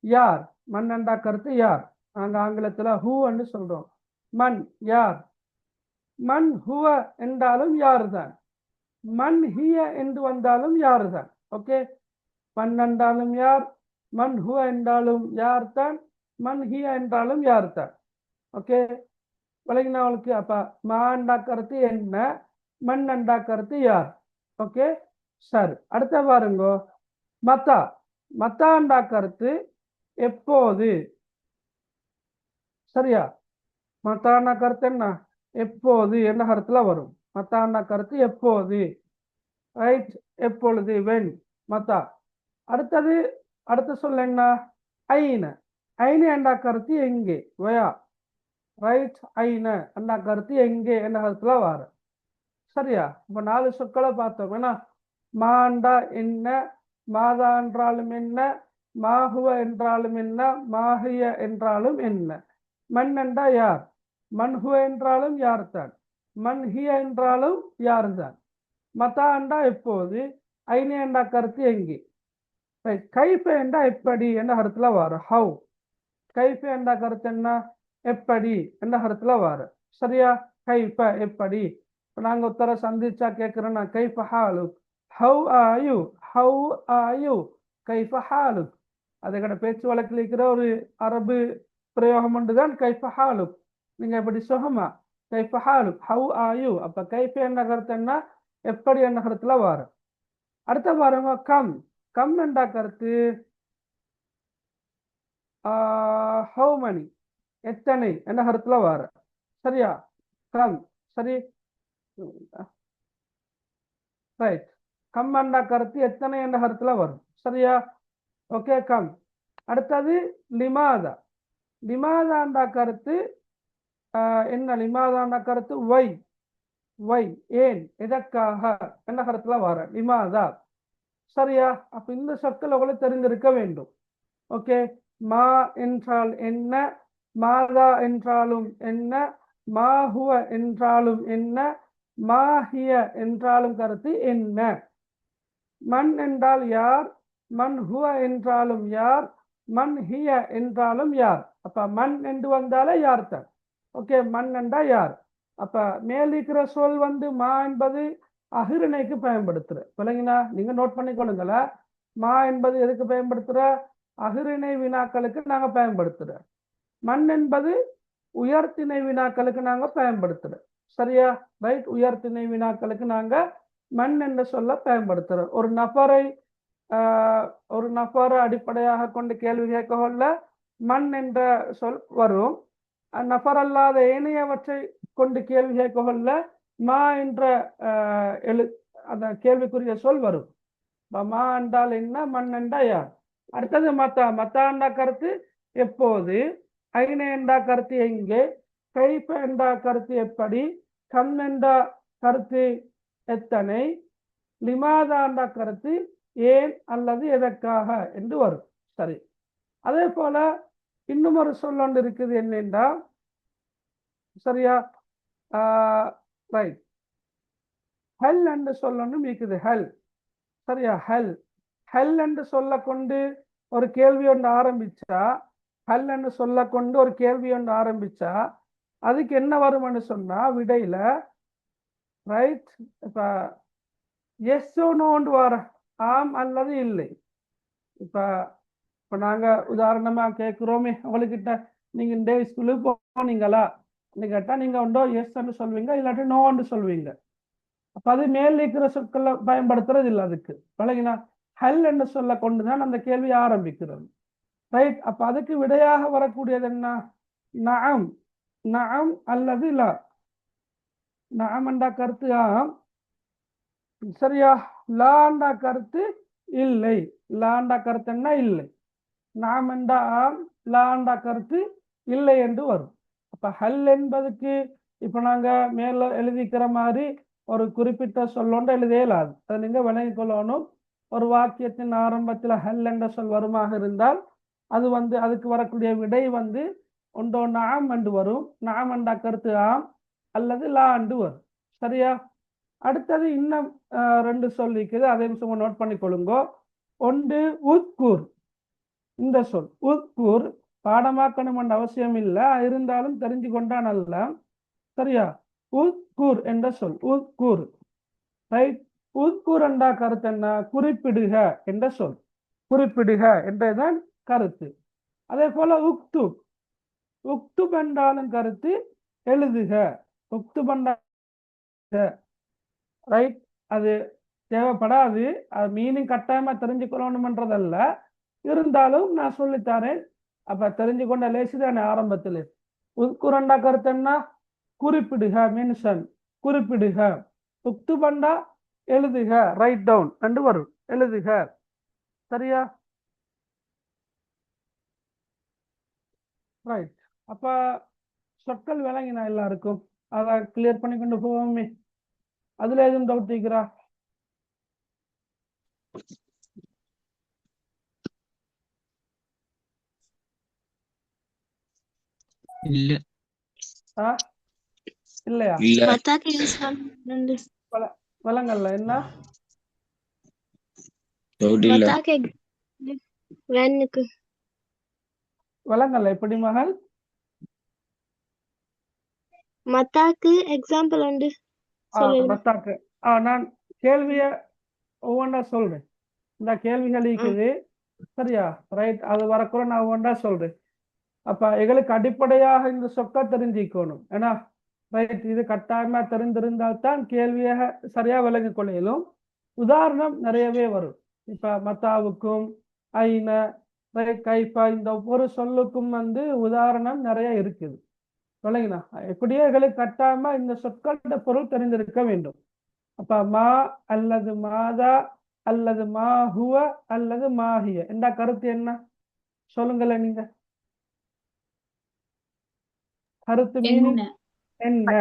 S1: யார், மண் என்றா கருத்து யார். நாங்க ஆங்கிலத்துல ஹூ என்று சொல்றோம். மண் யார். மண் ஹுவ என்றாலும் யாருதான். மண் ஹிய என்று வந்தாலும் யாருதான். ஓகே. மண் என்றாலும் யார், மண் ஹுவ என்றாலும் யார் தான், மண் ஹிய என்றாலும் யார் தான். ஓகே. விளங்கினா அவளுக்கு? அப்ப மாண்டா கருத்து என்ன, மண் அண்டா கருத்து யார். ஓகே. சரி. அடுத்த பாருங்க, மத்தா. மத்தாண்டா கருத்து எப்போது. சரியா? மத்தாண்டா கருத்து என்ன, எப்போது என்ற கருத்துல வரும். மத்தாண்டா கருத்து எப்போது, ரைட், எப்பொழுது, வென், மத்தா. அடுத்தது அடுத்த சொல்ல என்ன, ஐன. ஐன என்ற கருத்து எங்கே, வயா, ரைட். ஐன என்ற கருத்து எங்கே என்ற கருத்துல வர. சரியா? இப்ப 4 சொற்களை பார்த்தோம். ஏன்னா மாண்டா என்ன, மாதா என்றாலும் என்ன, மாஹுவ என்றாலும் என்ன, மாஹிய என்றாலும் என்ன, மண் என்றா யார், மன்ஹுவ என்றாலும் யார் தான், மன்ஹிய என்றாலும் யார் தான். மதா என்றா எப்போது, ஐனே என்ற கருத்து எங்கே. கைஃப என்றா எப்படி என்ற கருத்துல வரும். ஹவு கைஃப என்ற கருத்து என்ன, எப்படி என்ற கருத்துல வரும். சரியா, கைஃப எப்படி. இப்போ நாங்க ஒருத்தர சந்திச்சா கேட்கிறோன்னா கைஃப ஹாலு, how are you, how are you, கைஃப ஹாலு. அதுக்கட பேச்சு வழக்கில் இருக்கிற ஒரு அரபு பிரயோகம் உண்டு தான் கைஃப ஹாலு. நீங்க எப்படி சுகமா, கைஃப ஹாலு, ஹவு ஆர் யூ. அப்ப கைஃப என்ற கருத்து என்ன, எப்படி என்ற கருத்துல வரும். அடுத்த பாருங்க கம். கம் என்ற கருத்து ஹவு மணி, எத்தனை என்ற கருத்துல வரும். சரியா, கம். சரி, ரைட். கம் என்ற கருத்து எத்தனை என்ற கருத்துல வரும். சரியா, ஓகே கம். அடுத்தது லிமாதா. லிமாதா என்ற கருத்து என்ன, லிமாதா என்ற கருத்து வை, வை ஏன், எதற்காக என்ற கருத்துல வர லிமாதா. சரியா, அப்ப இந்த சொற்கள் உங்களுக்கு தெரிந்திருக்க வேண்டும். ஓகே, மா என்றால் என்ன, மாதா என்றாலும் என்ன, மாஹுவ என்றாலும் என்ன, மாஹிய என்றாலும் கருத்து என்ன. மன் என்றால் யார், மன் ஹுவ என்றாலும் யார், மன் ஹிய என்றாலும் யார். அப்ப மண் என்று வந்தாலே யார் தான். ஓகே, மண் என்றா யார். அப்ப மேலிருக்கிற சொல் வந்து மா என்பது அகிரிணைக்கு பயன்படுத்துற. விளங்கினா, நீங்க நோட் பண்ணிக்கொள்ளுங்கள. மா என்பது எதுக்கு பயன்படுத்துற, அகிரிணை வினாக்களுக்கு நாங்க பயன்படுத்துற. மண் என்பது உயர்த்திணை வினாக்களுக்கு நாங்க பயன்படுத்துற. சரியா, ரைட். உயர்த்திணை வினாக்களுக்கு நாங்க மண் என்ற சொல்ல பயன்படுத்துறோம். ஒரு நபரை அடிப்படையாக கொண்டு கேள்வி கேட்கல மண் என்ற சொல் வரும். நபர் அல்லாத ஏனையவற்றை கொண்டு கேள்வி கேட்கல மா என்ற அந்த கேள்விக்குரிய சொல் வரும். மா என்றால் என்ன, மண் என்றா யார். அடுத்தது மத்தா. மத்தா என்ற கருத்து எப்போது, ஐன என்ற கருத்து எங்கே, கைஃப என்ற கருத்து எப்படி, கம் என்ற கருத்து எத்தனை, லிமாதா என்ற கருத்து ஏன் அல்லது எதற்காக என்று வரும். சரி, அதே போல இன்னும் ஒரு சொல் ஒன்று இருக்குது என்னென்றா, சரியா, ரைட், ஹெல் என்று சொல்லணும் இருக்குது. ஹெல். சரியா, ஹெல். ஹெல் என்று சொல்ல கொண்டு ஒரு கேள்வி ஒன்று ஆரம்பிச்சா, ஹெல் என்று சொல்ல கொண்டு ஒரு கேள்வி ஒன்று ஆரம்பிச்சா அதுக்கு என்ன வரும்னு சொன்னா விடையில, ரைட், இப்ப எஸ் நோண்டு வர, ஆம் அல்லது இல்லை. இப்ப நாங்க உதாரணமா கேட்கிறோமே உங்ககிட்ட, நீங்க டே ஸ்கூலுக்கு போனீங்களா கேட்டா நீங்க உண்டோ எஸ் சொல்வீங்க, இல்லாட்டி நோன்னு சொல்வீங்க. அப்ப அது மேல் இருக்கிற சொற்களை பயன்படுத்துறது இல்லை. அதுக்கு பழகினா ஹல் என்று சொல்ல கொண்டுதான் அந்த கேள்வி ஆரம்பிக்கிறது. ரைட். அப்ப அதுக்கு விடையாக வரக்கூடியது என்ன, நஅம். நஅம் அல்லது லா. நஅம் என்ற கருத்து ஆம். சரியா, லாண்டா கருத்து இல்லை. லாண்டா கருத்து என்ன, இல்லை. நாம் என்றா ஆம், லாண்டா கருத்து இல்லை என்று வரும். அப்ப ஹல் என்பதுக்கு இப்ப நாங்க மேல எழுதிக்கிற மாதிரி ஒரு குறிப்பிட்ட சொல்லொன்று எழுதியலாது. அதை நீங்க விளங்கிக் கொள்ளணும். ஒரு வாக்கியத்தின் ஆரம்பத்தில் ஹல் என்ற சொல் வருமாக இருந்தால் அது வந்து அதுக்கு வரக்கூடிய விடை வந்து ஒன்றோ நாம் என்று வரும். நாம் என்ற கருத்து ஆம் அல்லது லா என்று வரும். சரியா, அடுத்தது இன்னும் ரெண்டு சொல் இருக்குது, அதையும் சும்மா நோட் பண்ணி கொள்ளுங்கோ. ஒன்று உத்கூர். இந்த சொல் உத்கூர் பாடமாக்கணும் என்ற அவசியம் இல்லை, இருந்தாலும் தெரிஞ்சு கொண்டா நல்ல. சரியா, உத்கூர் என்ற சொல், உத்கூர். ரைட். உத்கூர் என்ற கருத்து என்ன, குறிப்பிடுக என்ற சொல். குறிப்பிடுக என்றதான் கருத்து. அதே போல உக்துப். உக்துப் என்றாலும் கருத்து எழுதுக. உக்துப் என்ற ரைட். அது தேவைப்படாது, அது மீனிங் கட்டாயமா தெரிஞ்சுக்கொள்ளணும்ன்றதல்ல, இருந்தாலும் நான் சொல்லித்தாரேன். அப்ப தெரிஞ்சு கொண்ட லேசுதானே ஆரம்பத்தில். உட்குரண்டா கருத்து என்ன, குறிப்பிடுக, மென்ஷன், குறிப்பிடுக. உக்து பண்டா எழுதுக, ரைட் டவுன் ரெண்டு வரும், எழுதுக. சரியா, ரைட். அப்ப சொற்கள் விளங்கினா எல்லாருக்கும், அதை கிளியர் பண்ணி கொண்டு போவோமே. அதுல எதுவும் டவுட் இருக்கிறா?
S2: இல்ல.
S1: ஆ இல்லையா?
S2: இல்ல
S3: மத்தாக்கு எக்ஸாம்பிள்
S1: வல- வழங்கல்ல என்ன?
S2: டவுட் இல்ல
S3: மத்தாக்கு வேனுக்கு
S1: வழங்கல்ல எப்படி மகள்?
S3: மத்தாக்கு எக்ஸாம்பிள் உண்டு சொல்லுங்க.
S1: மத்தாக்கு. நான் கேள்விய ஒவ்வொன்றா சொல்றேன். இந்த கேள்விகள் இருக்குது சரியா? ரைட். அது வரக்குள்ள நான் ஒவ்வொன்றா சொல்றேன். அப்ப எங்களுக்கு அடிப்படையாக இந்த சொக்க தெரிஞ்சிக்கணும். ஏன்னா ரைட், இது கட்டாயமா தெரிந்திருந்தால்தான் கேள்வியை சரியா விளங்கிக் கொள்ள இயலும். உதாரணம் நிறையவே வரும். இப்ப மத்தாவுக்கும் ஐன ரைட் கைஃபா இந்த ஒவ்வொரு சொல்லுக்கும் உதாரணம் நிறைய இருக்குது. விளங்கினா எப்படியோ எங்களுக்கு கட்டாயமா இந்த சொற்களோட பொருள் தெரிந்திருக்க வேண்டும். அப்ப மா அல்லது மாதா அல்லது மா ஹுவ அல்லது மாஹிய என்ற கருத்து என்ன சொல்லுங்களேன் நீங்க. கருத்து மீனிங் என்ன?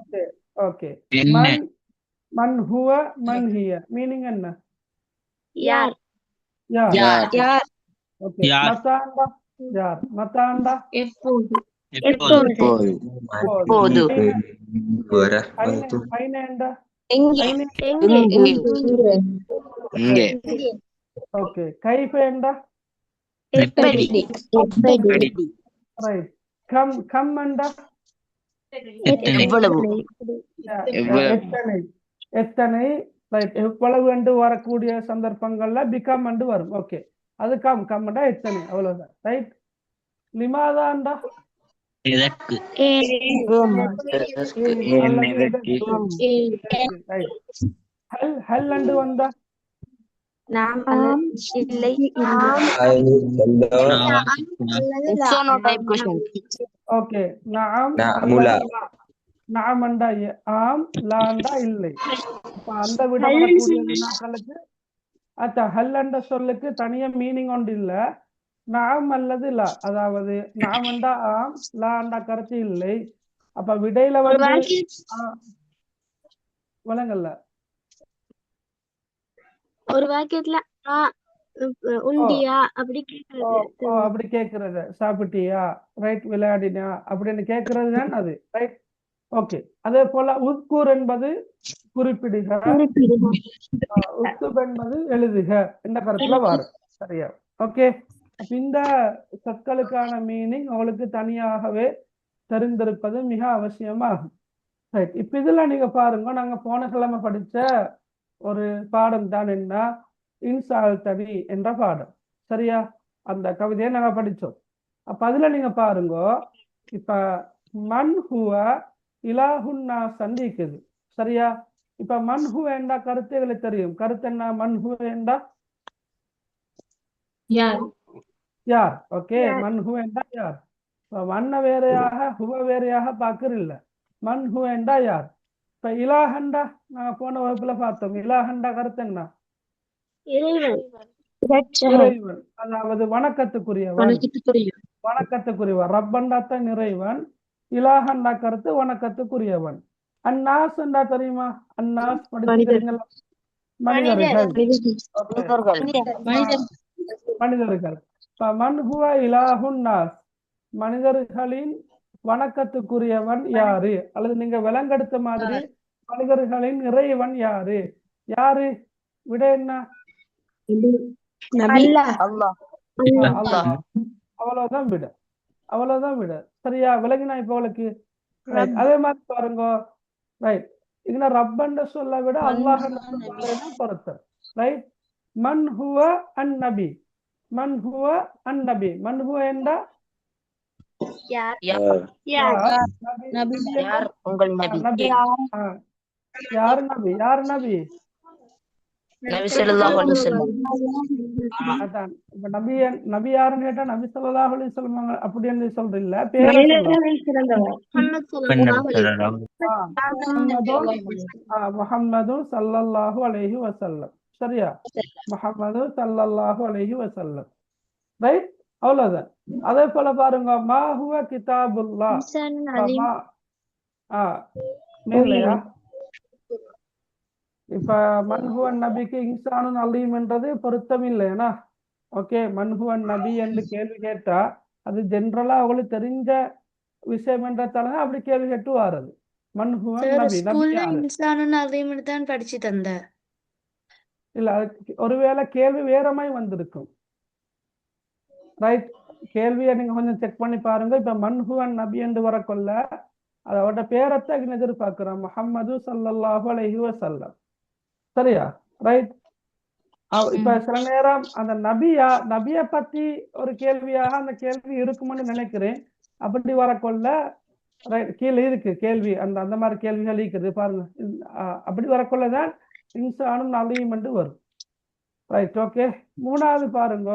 S1: Okay okay.
S2: என்ன
S1: மன் மன் ஹுவ மன் ஹிய மீனிங் என்ன?
S3: யார்
S1: யார்.
S2: யார்
S3: யார்
S1: ஓகே.
S2: யார்.
S1: மத்தாண்டா யார். மத்தாண்டா
S3: எப்போது
S2: எப்போது
S3: எப்போது
S1: எப்போது. ஐன ஐன எண்டா
S3: எங்கே
S1: ஐன.
S2: இங்கே
S1: ஓகே. கைஃப எண்டா
S3: எப்படி
S1: ரைட். கம் கம் எண்டா
S2: எவ்வளவு எவ்வளவு
S1: எத்தனை எத்தனை ரைட். எவ்வளவு என்று வரக்கூடிய சந்தர்ப்பங்கள்ல பிகம் என்று வரும். ஓகே, அது கம் கம்டா எத்தனை அவ்வளவுதான். ரைட். லிமாதாண்டா
S2: எதற்கு
S1: ரைட். ஹல் ஹல் என்று வந்தா
S3: நாம் இல்லை
S1: ஓகே. நாம் நாம் அண்டா ஆம் லாண்டா இல்லை. அப்ப அந்த விட வரக்கூடிய வினாக்களுக்கு அச்சா ஹல் என்ற சொல்லுக்கு தனியா மீனிங் ஒன்று இல்ல. நாம் அல்லது லா, அதாவது நாம் அண்டா ஆம் லா அண்டா கருத்து இல்லை. அப்ப விடையில வழங்கல்ல.
S3: ஒரு வாக்கியத்துல உண்டியா அப்படி கேக்குறது.
S1: அப்படி கேக்குறது சாப்பிட்டியா ரைட், விளையாடினா அப்படின்னு கேக்குறது தான் அது. ரைட். ஓகே. அதே போல உத்கூர் என்பது குறிப்பிடுக, உத்துப் என்பது எழுதுக என்ற கருத்துல வரும். சரியா? ஓகே. இந்த சொற்களுக்கான மீனிங் உங்களுக்கு தனியாகவே தெரிந்திருப்பது மிக அவசியமாகும். ரைட். இப்ப இதுல நீங்க பாருங்க, நாங்க போன கிழமை படிச்ச ஒரு பாடம் தான் என்ன, இன்சால் தனி என்ற பாடம். சரியா? அந்த கவிதையை நாங்க படிச்சோம். அப்ப அதுல நீங்க பாருங்க, இப்ப மன் ஹுவ இலாஹுன்னா சந்திக்குது. சரியா? இப்ப மன் ஹுவ என்ற கருத்து எங்களுக்கு தெரியும். கருத்து என்ன? மன் ஹுவ என்றா யார். ஓகே. மன் ஹுவ என்றா யார். மன்ன வேறையாக ஹுவ வேறையாக பார்க்கறில்ல. மன் ஹுவ என்றா யார். இப்ப இலாஹண்டா நாங்க போன வகுப்புல பார்த்தோம். இலாஹண்டா கருத்து என்ன? இறைவன், அதாவது வணக்கத்துக்குரியவன். வணக்கத்துக்குரியவன் ரப்பண்டாத்தான் இறைவன். இலாஹண்டா கருத்து வணக்கத்துக்குரியவன். அன்னாஸ் என்றா தெரியுமா? அன்னாஸ் படிச்சிருக்கீங்களா? மனிதர்கள். மனிதர்கள். மன் ஹுவ இலாஹுன் நாஸ், மனிதர்களின் வணக்கத்துக்குரியவன் யாரு? அல்லது நீங்க விலங்கெடுத்த மாதிரி மனிதர்களின் இறைவன் யாரு? யாரு? விட என்ன? அவ்வளவுதான் விட. அவ்வளவுதான் விட. சரியா? விலகினா இப்ப அவளுக்கு அதே மாதிரி பாருங்க. ரைட். இதுல ரப்பண்ட சொல்ல விட அல்லாஹ் பொருத்தம். ரைட். மன் ஹுவ அன் நபி. மன் ஹுவ அன் நபி. மன் ஹுவ என்றா யார் நபி? யார் நபி? அதான். இப்ப நபி யாருன்னு கேட்டா நபி ஸல்லல்லாஹு அலைஹி வஸல்லம் அப்படின்னு சொல்றீல்ல, பேரை முஹம்மது ஸல்லல்லாஹு அலைஹி வஸல்லம். சரியா? முஹம்மது ஸல்லல்லாஹு அலைஹி வஸல்லம். ரைட். அவ்வளவுதான். அதே போல பாருங்க, மா ஹுவ கிதாபுல்லாஹ். இல்லையா? இப்ப மன்ஹுவன் நபிக்கு இன்சானுன் அலீம் என்றது பொருத்தம் இல்லையா? ஓகே. மன்ஹுவன் நபி என்று கேள்வி கேட்டா அது ஜென்ரலா அவங்களுக்கு தெரிஞ்ச விஷயம் என்றதால அப்படி கேள்வி கேட்டு வாரது. மன்ஹுவன்
S4: சார்
S1: நபி, நபி
S4: ஸ்கூல்ல
S1: யாரு?
S4: இன்சானுன்னு அதையும் தான் படிச்சு தந்த.
S1: இல்ல அதுக்கு ஒருவேளை கேள்வி வேற மாதிரி வந்திருக்கும். ரைட், கேள்வியை நீங்க கொஞ்சம் செக் பண்ணி பாருங்க. இப்ப மன்ஹுவன் நபி என்று வரக்கொள்ள அதோட பேரத்தை எதிர்பார்க்கிறோம், முஹம்மது ஸல்லல்லாஹு அலைஹி வஸல்லம். சரியா? ரைட். இப்ப சில நேரம் அந்த நபியை பத்தி ஒரு கேள்வியாக அந்த கேள்வி இருக்கும்னு நினைக்கிறேன். அப்படி வரக்கொள்ள கீழே இருக்கு கேள்வி, அந்த மாதிரி கேள்விகள் இருக்குது பாருங்க. அப்படி வரக்கொள்ளதான் இன்சானும் நபியும் என்று வரும். Right, okay. மூணாவது பாருங்க,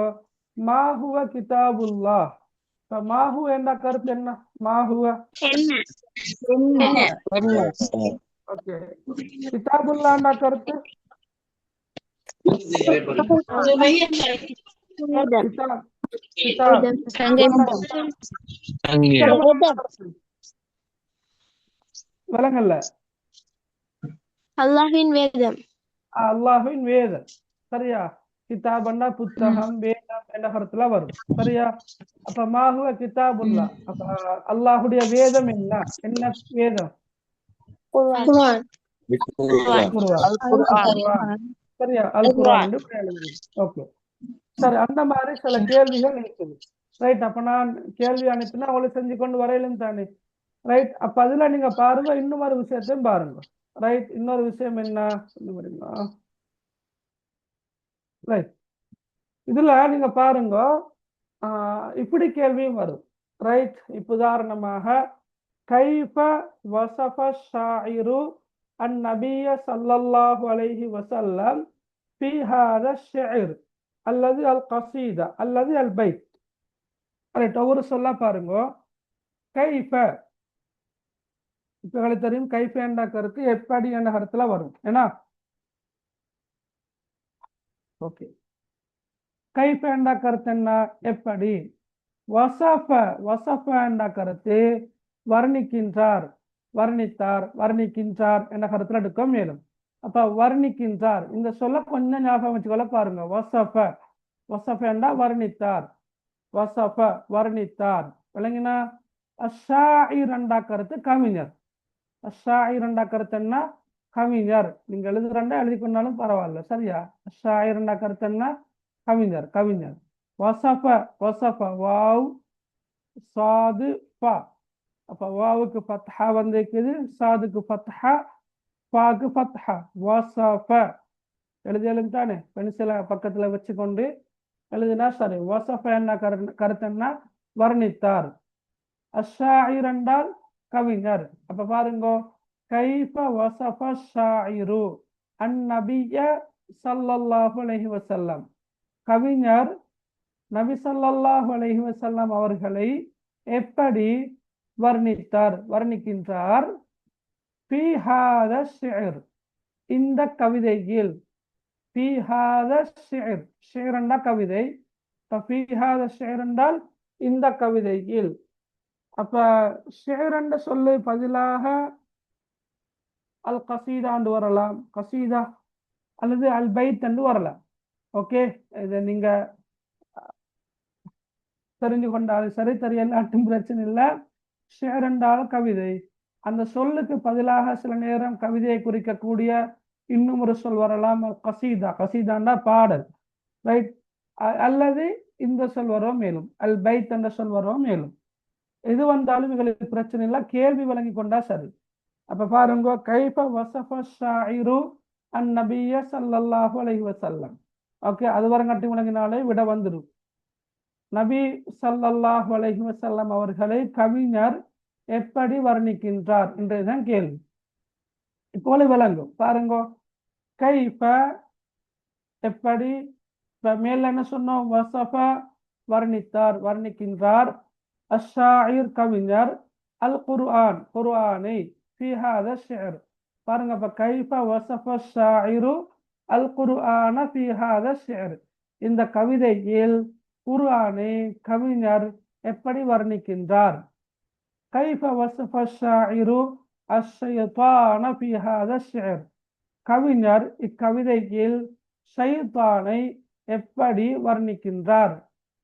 S1: மாஹுவ கிதாபுல்லா. இப்ப மாஹு என்ற கருத்து என்ன? மாஹுவ ஓகே. கிதாபுல்லான்ற கருத்து விலங்கல்ல,
S3: அல்லாஹ்வின் வேதம்.
S1: அல்லாஹ்வின் வேதம். சரியா? கிதாபன்னா புத்தகம், வேதம் என்ற கருத்துல வரும். சரியா? அப்ப மாஹுவ கிதாபுல்லா, அப்ப அல்லாஹுடைய வேதம் என்ன? என்ன வேதம்? குர்ஆன். சரியா? அல் குர்ஆன் என்று எழுதுது. ஓகே, சரி. அந்த மாதிரி சில கேள்விகள் இருக்குது. ரைட், அப்ப நான் கேள்வி அனுப்பினா அவங்களுக்கு செஞ்சு கொண்டு வரையிலும் தானே. ரைட், அப்ப அதுல நீங்க பாருங்க, இன்னும் ஒரு விஷயத்தையும் பாருங்க. ரைட், இன்னொரு விஷயம் என்ன ரைட், இதுல நீங்க பாருங்க, இப்படி கேள்வியும் வரும். ரைட், இப்ப உதாரணமாக கைஃப வஸஃப ஷாயிரு அன்-நபிய ஸல்லல்லாஹு அலைஹி வஸல்லம் ஃபீ ஹாதா ஷிஅர் அல்லது அல்-கஸீதா அல்லது அல்-பைத். ரைட், ஒவ்வொரு சொல்ல பாருங்க. கைஃப, இப்ப உங்களுக்கு தெரியும் கைஃப என்ற கருத்து எப்படி என்ற கருத்துல வரும். ஏன்னா ஓகே, கைஃப என்ற கருத்து என்ன? எப்படி. வஸஃப என்ற கருத்து வர்ணிக்கின்றார், வர்ணித்தார், வர்ணிக்கின்றார் என்ற கருத்துல எடுக்க மேலும். அப்ப வர்ணிக்கின்றார் இந்த சொல்ல கொஞ்சம் ஞாபகம் வச்சுக்கொள்ள பாருங்க. வஸஃப என்றா வர்ணித்தார், வஸஃப வர்ணித்தார். விளங்கினா? அஷ்ஷாயிர் என்ற கருத்து கவிஞர். அஷ்ஷாயிர் என்ற கருத்து என்ன? கவிஞர். நீங்க எழுதுறண்டா எழுதி கொண்டாலும் பரவாயில்ல. சரியா? அஷ்ஷாயிர் என்ற கருத்து என்ன? கவிஞர், கவிஞர். வஸஃப வாவ் சாது ஃபா. அப்ப வாவுக்கு ஃபத்ஹா வந்திருக்குது, சாதுக்கு ஃபத்ஹா, ஃபாக்கு ஃபத்ஹா. வஸஃப எழுதியலும் தானே, பென்சிலை பக்கத்துல வச்சுக்கொண்டு எழுதினா சரி. வஸஃப என்ன கருத்து என்ன? வர்ணித்தார். அஷ்ஷாயிர் என்றால் கவிஞர். அப்ப பாருங்க, கைஃப வஸஃப ஷாயிரு அன்-நபிய ஸல்லல்லாஹு அலைஹி வஸல்லம். கவிஞர் நபி ஸல்லல்லாஹு அலைஹி வஸல்லம் அவர்களை எப்படி வர்ணித்தார், வர்ணிக்கின்றார்? ஃபீ ஹாதா ஷிஅர், இந்த கவிதையில். ஃபீ ஹாதா ஷிஅர், ஷிஅர் என்றா கவிதை. ஃபீ ஹாதா ஷிஅர் என்றால் இந்த கவிதையில். அப்ப ஷிஅர் என்ற சொல்லு பதிலாக அல் கசீதா என்று வரலாம், கசீதா அல்லது அல் பைத் என்று வரலாம். ஓகே, இதை நீங்க தெரிஞ்சு கொண்டாலும் சரி, தெரியலாட்டும் பிரச்சனை இல்லை. ஷிஅர் என்றால் கவிதை. அந்த சொல்லுக்கு பதிலாக சில நேரம் கவிதையை குறிக்கக்கூடிய இன்னும் ஒரு சொல் வரலாம், கசீதா. கசீதாண்டா பாடல். ரைட், அல்லது இந்த சொல் வரும் மேலும், அல் பைத் என்ற சொல் வரும் மேலும். எது வந்தாலும் எங்களுக்கு பிரச்சனை இல்லை, கேள்வி வழங்கி கொண்டா சரி. அப்ப பாருங்க, கைஃப வஸஃப ஷாயிரு அன்-நபிய ஸல்லல்லாஹு அலைஹி வஸல்லம். ஓகே, அது வரங்கட்டி விளங்கினாலே விட வந்துடும். நபி ஸல்லல்லாஹு அலைஹி வஸல்லம் அவர்களை கவிஞர் எப்படி வர்ணிக்கின்றார் என்றுதான் கேள்வி. இப்போல விளங்கும் பாருங்க. கைஃப எப்படி, இப்ப மேல என்ன சொன்னோம்? வஸஃப வர்ணித்தார், வர்ணிக்கின்றார். அஷ்ஷாயிர் கவிஞர். அல் குர்ஆன் குர்ஆனை. ஃபீ ஹாதா ஷிஅர் பாருங்க. அப்ப கைஃப வஸஃப ஷாயிரு அல் குர்ஆன ஃபீ ஹாதா ஷிஅர், இந்த கவிதையில் குர்ஆனை கவிஞர் எப்படி வர்ணிக்கின்றார்? கைஃப வஸஃப ஷாயிரு அஷ்-ஷைத்தான ஃபீ ஹாதா ஷிஅர், கவிஞர் இக்கவிதையில் ஷைத்தானை எப்படி வர்ணிக்கின்றார்?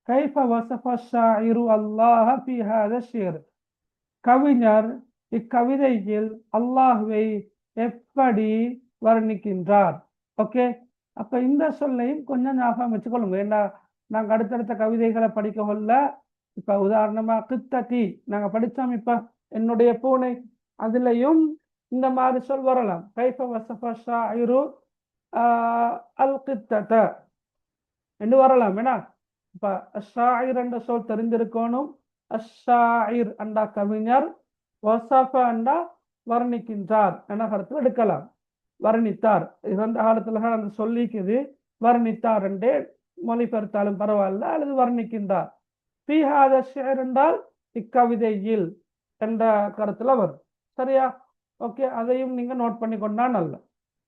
S1: கைஃப வஸஃப ஷாயிரு அல்லாஹ ஃபீ ஹாதா ஷிஅர், கவிஞர் இக்கவிதையில் அல்லாஹ்வை எப்படி வர்ணிக்கின்றார்? ஓகே, அப்ப இந்த சொல்லையும் கொஞ்சம் ஞாபகம் வச்சுக்கொள்ளுங்க. ஏன்னா நாங்க அடுத்தடுத்த கவிதைகளை படிக்க கொள்ள, இப்ப உதாரணமா கித்ததி நாங்க படிச்சோம், இப்ப என்னுடைய பூனை, அதுலயும் இந்த மாதிரி சொல் வரலாம். கைஃப வஸஃப ஷாயிரு அல் கித்தத என்று வரலாம். ஏன்னா இப்ப ஷாயிர் என்ற சொல் தெரிந்திருக்கணும். அஷாயிர் என்ற கவிஞர், வஸஃப என்ற வர்ணிக்கின்றார் என கருத்தில் எடுக்கலாம். வர்ணித்தார், இறந்த காலத்துல அந்த சொல்லிக்குது, வர்ணித்தார் என்றே மொழிபெயர்த்தாலும் பரவாயில்ல, அல்லது வர்ணிக்கின்றார். ஃபீஹாத ஷிஅர் என்றால் இக்கவிதையில் என்ற கருத்துல வரும். சரியா? ஓகே, அதையும் நீங்க நோட் பண்ணி கொண்டா நல்ல.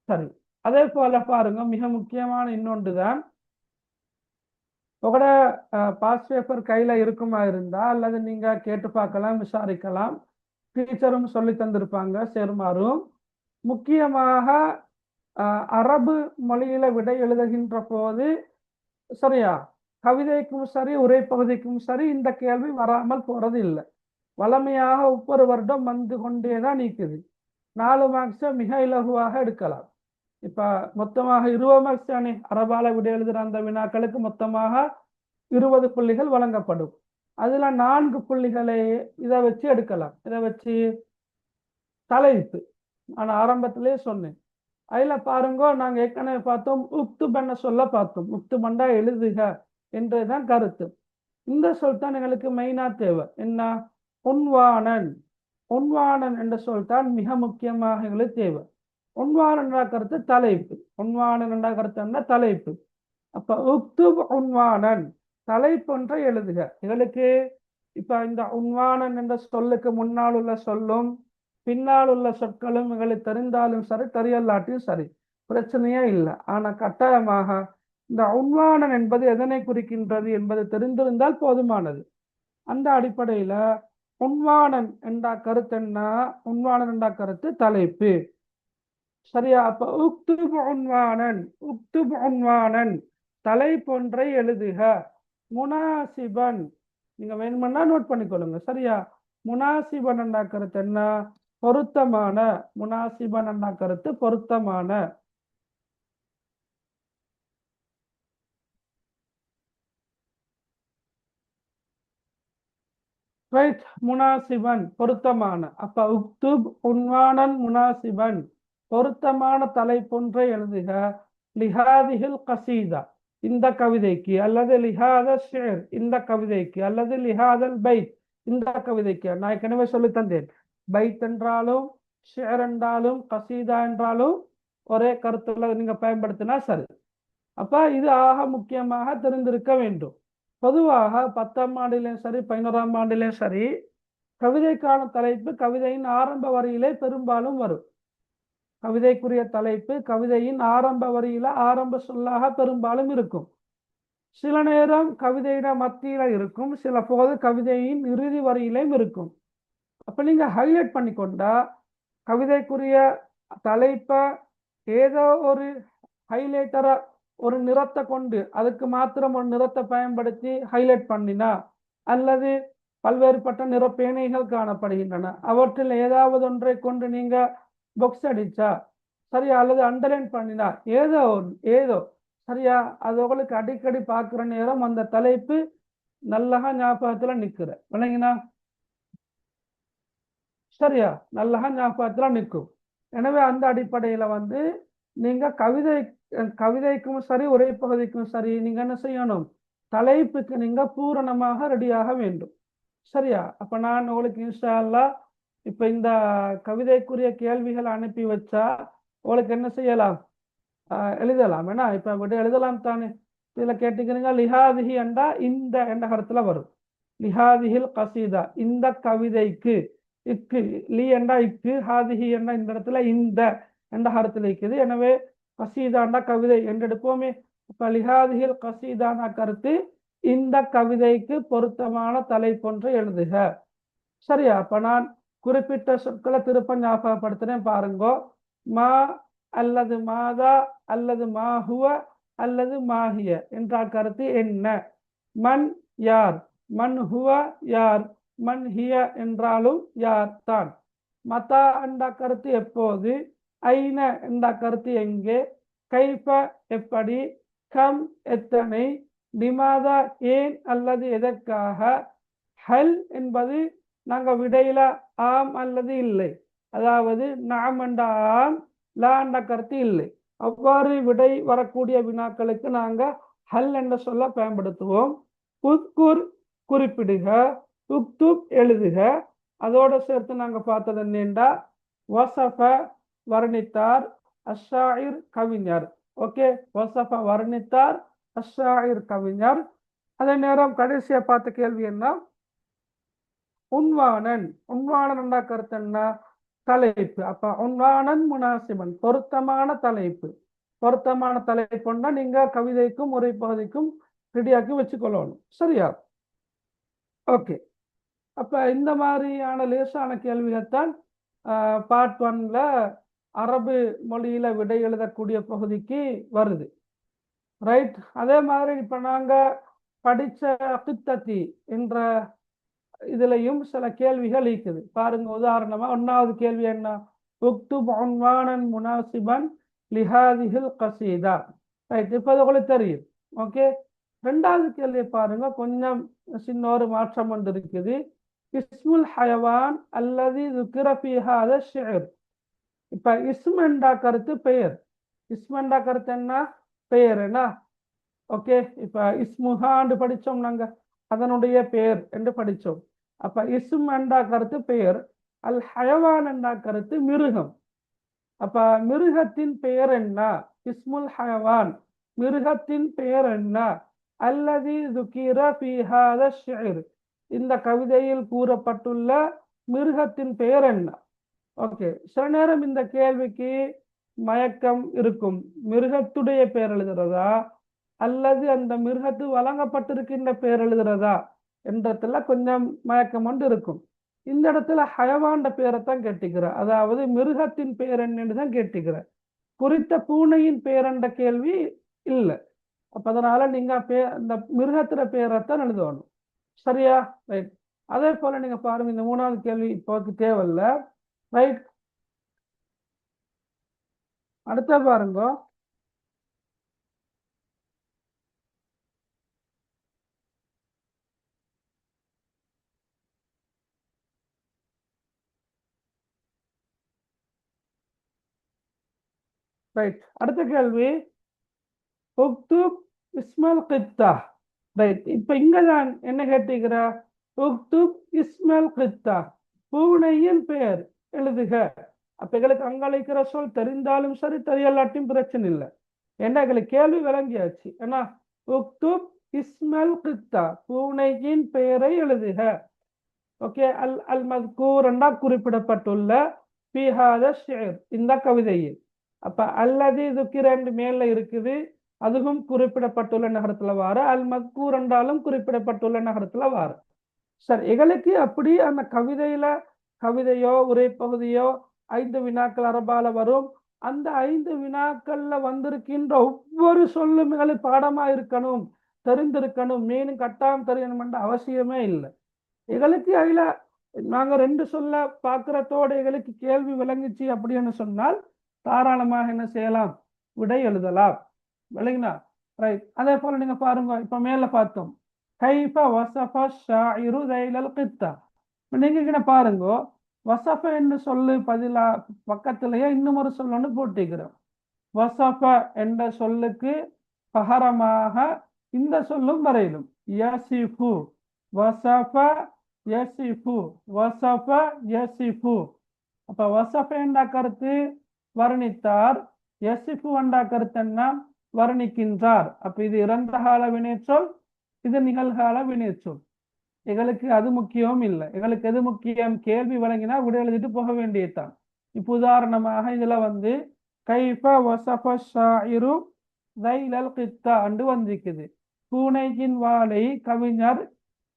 S1: சரி, அதே போல பாருங்க, மிக முக்கியமான இன்னொன்று தான், உங்களோட பாஸ் பேப்பர் கையில இருக்குமா இருந்தா, அல்லது நீங்க கேட்டு பார்க்கலாம், விசாரிக்கலாம். டீச்சரும் சொல்லி தந்திருப்பாங்க சேருமாறும். முக்கியமாக அரபு மொழியில விடை எழுதுகின்ற போது, சரியா, கவிதைக்கும் சரி உரைப்பகுதிக்கும் சரி இந்த கேள்வி வராமல் போறது இல்லை. வளமையாக ஒவ்வொரு வருடம் வந்து கொண்டேதான் நீக்குது. 4 மார்க்ஸை மிக இலகுவாக எடுக்கலாம். இப்ப மொத்தமாக 20 மார்க்ஸ் தானே அரபால விடை எழுதுற அந்த வினாக்களுக்கு மொத்தமாக 20 புள்ளிகள் வழங்கப்படும். அதுல 4 புள்ளிகளை இதை வச்சு எடுக்கலாம். இதை வச்சு தலைப்பு நான் ஆரம்பத்திலே சொன்னேன். அதுல பாருங்க, நாங்க ஏற்கனவே பார்த்தோம், உக்துபென்ன சொல்ல பார்த்தோம். உக்துபண்டா எழுதுக என்றுதான் கருத்து. இந்த சொல் தான் எங்களுக்கு மெயினா தேவை. என்ன? உன்வானன். உன்வானன் என்ற சொல் தான் மிக முக்கியமாக எங்களுக்கு தேவை. உன்வானன் என்ற கருத்து தலைப்பு. உன்வானன் என்ற கருத்து என்ன? தலைப்பு. அப்ப உக்துப் உன்வானன், தலைப்பொன்றை எழுதுக. எங்களுக்கு இப்ப இந்த உன்வானன் என்ற சொல்லுக்கு முன்னால் உள்ள சொல்லும் பின்னால் உள்ள சொற்களும் எங்களுக்கு தெரிந்தாலும் சரி, தெரியலாட்டியும் சரி, பிரச்சனையே இல்லை. ஆனா கட்டாயமாக இந்த உன்வானன் என்பது எதனை குறிக்கின்றது என்பது தெரிந்திருந்தால் போதுமானது. அந்த அடிப்படையில உன்வானன் என்ற கருத்து என்ன? உன்வானன் என்ற கருத்து தலைப்பு. சரியா? அப்ப உக்துப் உன்வானன், உக்துப் உன்வானன், தலைப்பொன்றை எழுதுக. முனாசிபன், நீங்க வேணுமென்னா நோட் பண்ணிக்கொள்ளுங்க. சரியா? முனாசிபன் என்ற கருத்து என்ன? பொருத்தமான. முனாசிபன் என்ற கருத்து பொருத்தமான. ரைட், முனாசிபன் பொருத்தமான. அப்ப உக்துப் உன்வானன் முனாசிபன், பொருத்தமான தலைப்பொன்றை எழுதுக. லிஹாதிஹில் கசீதா, இந்த கவிதைக்கு, அல்லது லிஹாத ஷிர், இந்த கவிதைக்கு, அல்லது லிஹாதல் பைத், இந்த கவிதைக்கு. நான் ஏற்கனவே சொல்லி தந்தேன், பைத் என்றாலும் ஷிர் என்றாலும் கசீதா என்றாலும் ஒரே கருத்துல நீங்க பயன்படுத்தினா சரி. அப்ப இது ஆக முக்கியமாக தெரிந்திருக்க வேண்டும். பொதுவாக 10ஆம் ஆண்டிலையும் சரி 11ஆம் ஆண்டிலையும் சரி, கவிதைக்கான தலைப்பு கவிதையின் ஆரம்ப வரியிலே பெரும்பாலும் வரும். கவிதைக்குரிய தலைப்பு கவிதையின் ஆரம்ப வரியில ஆரம்ப சொல்லாக பெரும்பாலும் இருக்கும். சில நேரம் கவிதையிட மத்தியில இருக்கும், சில போது கவிதையின் இறுதி வரியிலையும் இருக்கும். அப்ப நீங்க ஹைலைட் பண்ணி கொண்டா, கவிதைக்குரிய தலைப்பை ஏதோ ஒரு ஹைலைட்டரா ஒரு நிறத்தை கொண்டு, அதுக்கு மாத்திரம் ஒரு நிறத்தை பயன்படுத்தி ஹைலைட் பண்ணினா, அல்லது பல்வேறுபட்ட நிற பேனைகள் காணப்படுகின்றன, அவற்றில் ஏதாவது ஒன்றை கொண்டு நீங்க பாக்ஸ் அடிச்சா சரியா, அல்லது அண்டர்லைன் பண்ணினா, ஏதோ சரியா, அது உங்களுக்கு அடிக்கடி பார்க்குற நேரம் அந்த தலைப்பு நல்லகா ஞாபகத்துல நிற்கிற விளங்கினா, சரியா, நல்லகா ஞாபகத்துல நிற்கும். எனவே அந்த அடிப்படையில நீங்க கவிதைக்கும் சரி உரைப்பகுதிக்கும் சரி நீங்க என்ன செய்யணும்? தலைப்புக்கு நீங்க பூரணமாக ரெடியாக வேண்டும். சரியா? அப்ப நான் உங்களுக்கு இன்ஷா அல்லாஹ் இப்ப இந்த கவிதைக்குரிய கேள்விகளை அனுப்பி வச்சா உங்களுக்கு என்ன செய்யலாம்? எழுதலாம். ஏன்னா இப்ப விட எழுதலாம் தானே. இதுல கேட்டுக்கிறீங்க, லிஹாதிஹி என்றா இந்த என்ற கருத்துல வரும். லிஹாதிஹில் கசீதா, இந்த கவிதைக்கு. இக்கு, லி என்றா இக்கு, ஹாதிஹி என்றா இந்த இடத்துல இந்த என்ற கருத்துல இருக்குது. எனவே கசீதாண்டா கவிதை என்று எடுப்போமே. இப்ப லிஹாதிஹில் கசீதான கருத்து இந்த கவிதைக்கு பொருத்தமான தலைப்பொன்றை எழுதுக. சரியா? அப்ப நான் குறிப்பிட்ட சொற்களை திருப்ப ஞாபகப்படுத்துறேன் பாருங்கோ. மா அல்லது மாதா அல்லது மாஹுவ அல்லது மாஹிய என்ற கருத்து என்ன? மன் யார், மன் ஹுவ யார், மன் ஹிய என்றாலும் யார் தான். மதா என்ற கருத்து எப்போது, ஐன என்ற கருத்து எங்கே, கைஃப எப்படி, கம் எத்தனை, லிமாதா ஏன் அல்லது எதற்காக, ஹல் என்பது நாங்கள் விடையில ஆம் அல்லது இல்லை, அதாவது நாம் என்ற ஆம், லா என்ற கருத்து இல்லை. அவ்வாறு விடை வரக்கூடிய வினாக்களுக்கு நாங்கள் ஹல் என்ற சொல்ல பயன்படுத்துவோம். உத்குர் குறிப்பிடுக, உக்துப் எழுதுக. அதோட சேர்த்து நாங்கள் பார்த்தது என்னென்றா வசஃப வர்ணித்தார், அஷாயிர் கவிஞர். ஓகே, வசஃப வர்ணித்தார், அஷாயிர் கவிஞர். அதே நேரம் கடைசியா பார்த்த கேள்வி என்ன, உன்வானன். உன்வானன் என்ற கருத்து என்ன, தலைப்பு. அப்ப உன்வானன் முனாசிபன், பொருத்தமான தலைப்பு. பொருத்தமான தலைப்புன்னா நீங்க கவிதைக்கும் உரை பகுதிக்கும் ரெடியாக்கி வச்சுக்கொள்ளணும். சரியா? ஓகே. அப்ப இந்த மாதிரியான லேசான கேள்விகள்தான் பார்ட் 1ல அரபு மொழியில விடை எழுதக்கூடிய பகுதிக்கு வருது. ரைட். அதே மாதிரி இப்ப நாங்க படிச்ச கித்தத்தி என்ற இதுலயும் சில கேள்விகள் இருக்குது பாருங்க. உதாரணமா 1வது கேள்வி என்ன, உக்துப் உன்வானன் முனாசிபன் லிஹாதிஹில் கசீதா. ரைட், இப்ப அது உங்களுக்கு தெரியும். ஓகே. 2வது கேள்வி பாருங்க, கொஞ்சம் சின்ன ஒரு மாற்றம் ஒன்று இருக்குது. இஸ்முல் ஹயவான் அல்லது ذكر في هذا الشعر. இப்ப இஸ்ம் என்ற கருத்து பெயர். இஸ்ம் என்ற கருத்து என்ன, பெயர் என்ன. ஓகே. இப்ப இஸ்முஹான்னு படிச்சோம் நாங்க, அதனுடைய பெயர் என்று படிச்சோம். அப்ப இஸ்ம் என்ற கருத்து பெயர், அல் ஹயவான் என்ற கருத்து மிருகம். அப்ப மிருகத்தின் பெயர் என்ன, இஸ்முல் ஹயவான் மிருகத்தின் பெயர் என்ன, அல்லது ذكر في هذا الشعر இந்த கவிதையில் கூறப்பட்டுள்ள மிருகத்தின் பெயர் என்ன. ஓகே. சில நேரம் இந்த கேள்விக்கு மயக்கம் இருக்கும். மிருகத்துடைய பெயர் எழுதுறதா அல்லது அந்த மிருகத்து வழங்கப்பட்டிருக்கின்ற பெயர் எழுதுறதா என்றதுல கொஞ்சம் மயக்கம் ஒன்று இருக்கும். இந்த இடத்துல ஹயவாண்ட பெயரைத்தான் கேட்டுக்கிற, அதாவது மிருகத்தின் பெயர் என்னன்னு தான் கேட்டுக்கிற. குறித்த பூனையின் பெயர் என்ற கேள்வி இல்லை. அப்ப அதனால நீங்க இந்த மிருகத்துல பெயரைத்தான் எழுதணும். சரியா? ரைட். அதே போல நீங்க பாருங்க, இந்த 3வது கேள்வி இப்போக்கு தேவையில்ல. ரைட். அடுத்த பாருங்க, ரைட். அடுத்த கேள்வி, உக்துப் இஸ்மல் கித்தா. ரைட். இப்ப இங்கதான் என்ன கேட்டுக்கிற, உக்துப் இஸ்மல் கித்தா பூனையின் பெயர் எழுதுக. அப்ப எங்களுக்கு அங்காளிக்கிற சொல் தெரிந்தாலும் சரி, தெரியலாட்டும் பிரச்சனை இல்லை. ஏன்னா எங்களுக்கு கேள்வி விளங்கியாச்சு. ஏன்னா உக்துப் இஸ்மல் கித்தா பூனையின் பெயரை எழுதுக. ஓகே. அல் அல் மத்கூர் என்றா குறிப்பிடப்பட்டுள்ள ஃபீ ஹாதா ஷிஅர் இந்த கவிதையில். அப்ப அல்லது ذكر மேல இருக்குது, அதுவும் குறிப்பிடப்பட்டுள்ள நகரத்துல வார, அல் மத்கூர் என்றாலும் குறிப்பிடப்பட்டுள்ள நகரத்துல வார. சரி, எங்களுக்கு அப்படி அந்த கவிதையோ உரை பகுதியோ 5 வினாக்கள் அரபால வரும். அந்த 5 வினாக்கள்ல வந்திருக்கின்ற ஒவ்வொரு சொல்லும் எங்களுக்கு பாடமா இருக்கணும், தெரிந்திருக்கணும், மீனும் கட்டாயம் தெரியணும் என்ற அவசியமே இல்லை. எங்களுக்கு அதுல நாங்க 2 சொல்ல பாக்குறதோட எங்களுக்கு கேள்வி விளங்குச்சு அப்படின்னு சொன்னால் தாராளமாக என்ன செய்யலாம், விடை எழுதலாம். விளங்கினா? ரைட். அதே போல நீங்க பாருங்க, இப்ப மேல பார்த்தோம் கைஃப வஸஃப ஷாயிரு தைலல் கித்தா. நீங்க பாருங்க, வஸஃப என்று சொல்லு பதிலா பக்கத்திலேயே இன்னும் ஒரு சொல் ஒன்று போட்டிக்கிறோம். வஸஃப என்ற சொல்லுக்கு பகரமாக இந்த சொல்லும் வரையிலும் யசிஃபு, வஸஃப யசிஃபு, வஸஃப யசிஃபு. அப்ப வஸஃப என்ற கருத்து வர்ணித்தார், யசிஃபு என்ற கருத்து என்ன, வர்ணிக்கின்றார். அப்ப இது இறந்த கால வினைச்சொல், இது நிகழ்கால வினைச்சொல். எங்களுக்கு அது முக்கியம் இல்லை. எங்களுக்கு எது முக்கியம், கேள்வி வழங்கினா விட எழுதிட்டு போக வேண்டியதுதான். இப்ப உதாரணமாக இதுல கைஃப வஸஃப ஷாயிரு தைலல் கித்தா என்று வந்திருக்குது. பூனையின் வாளை கவிஞர்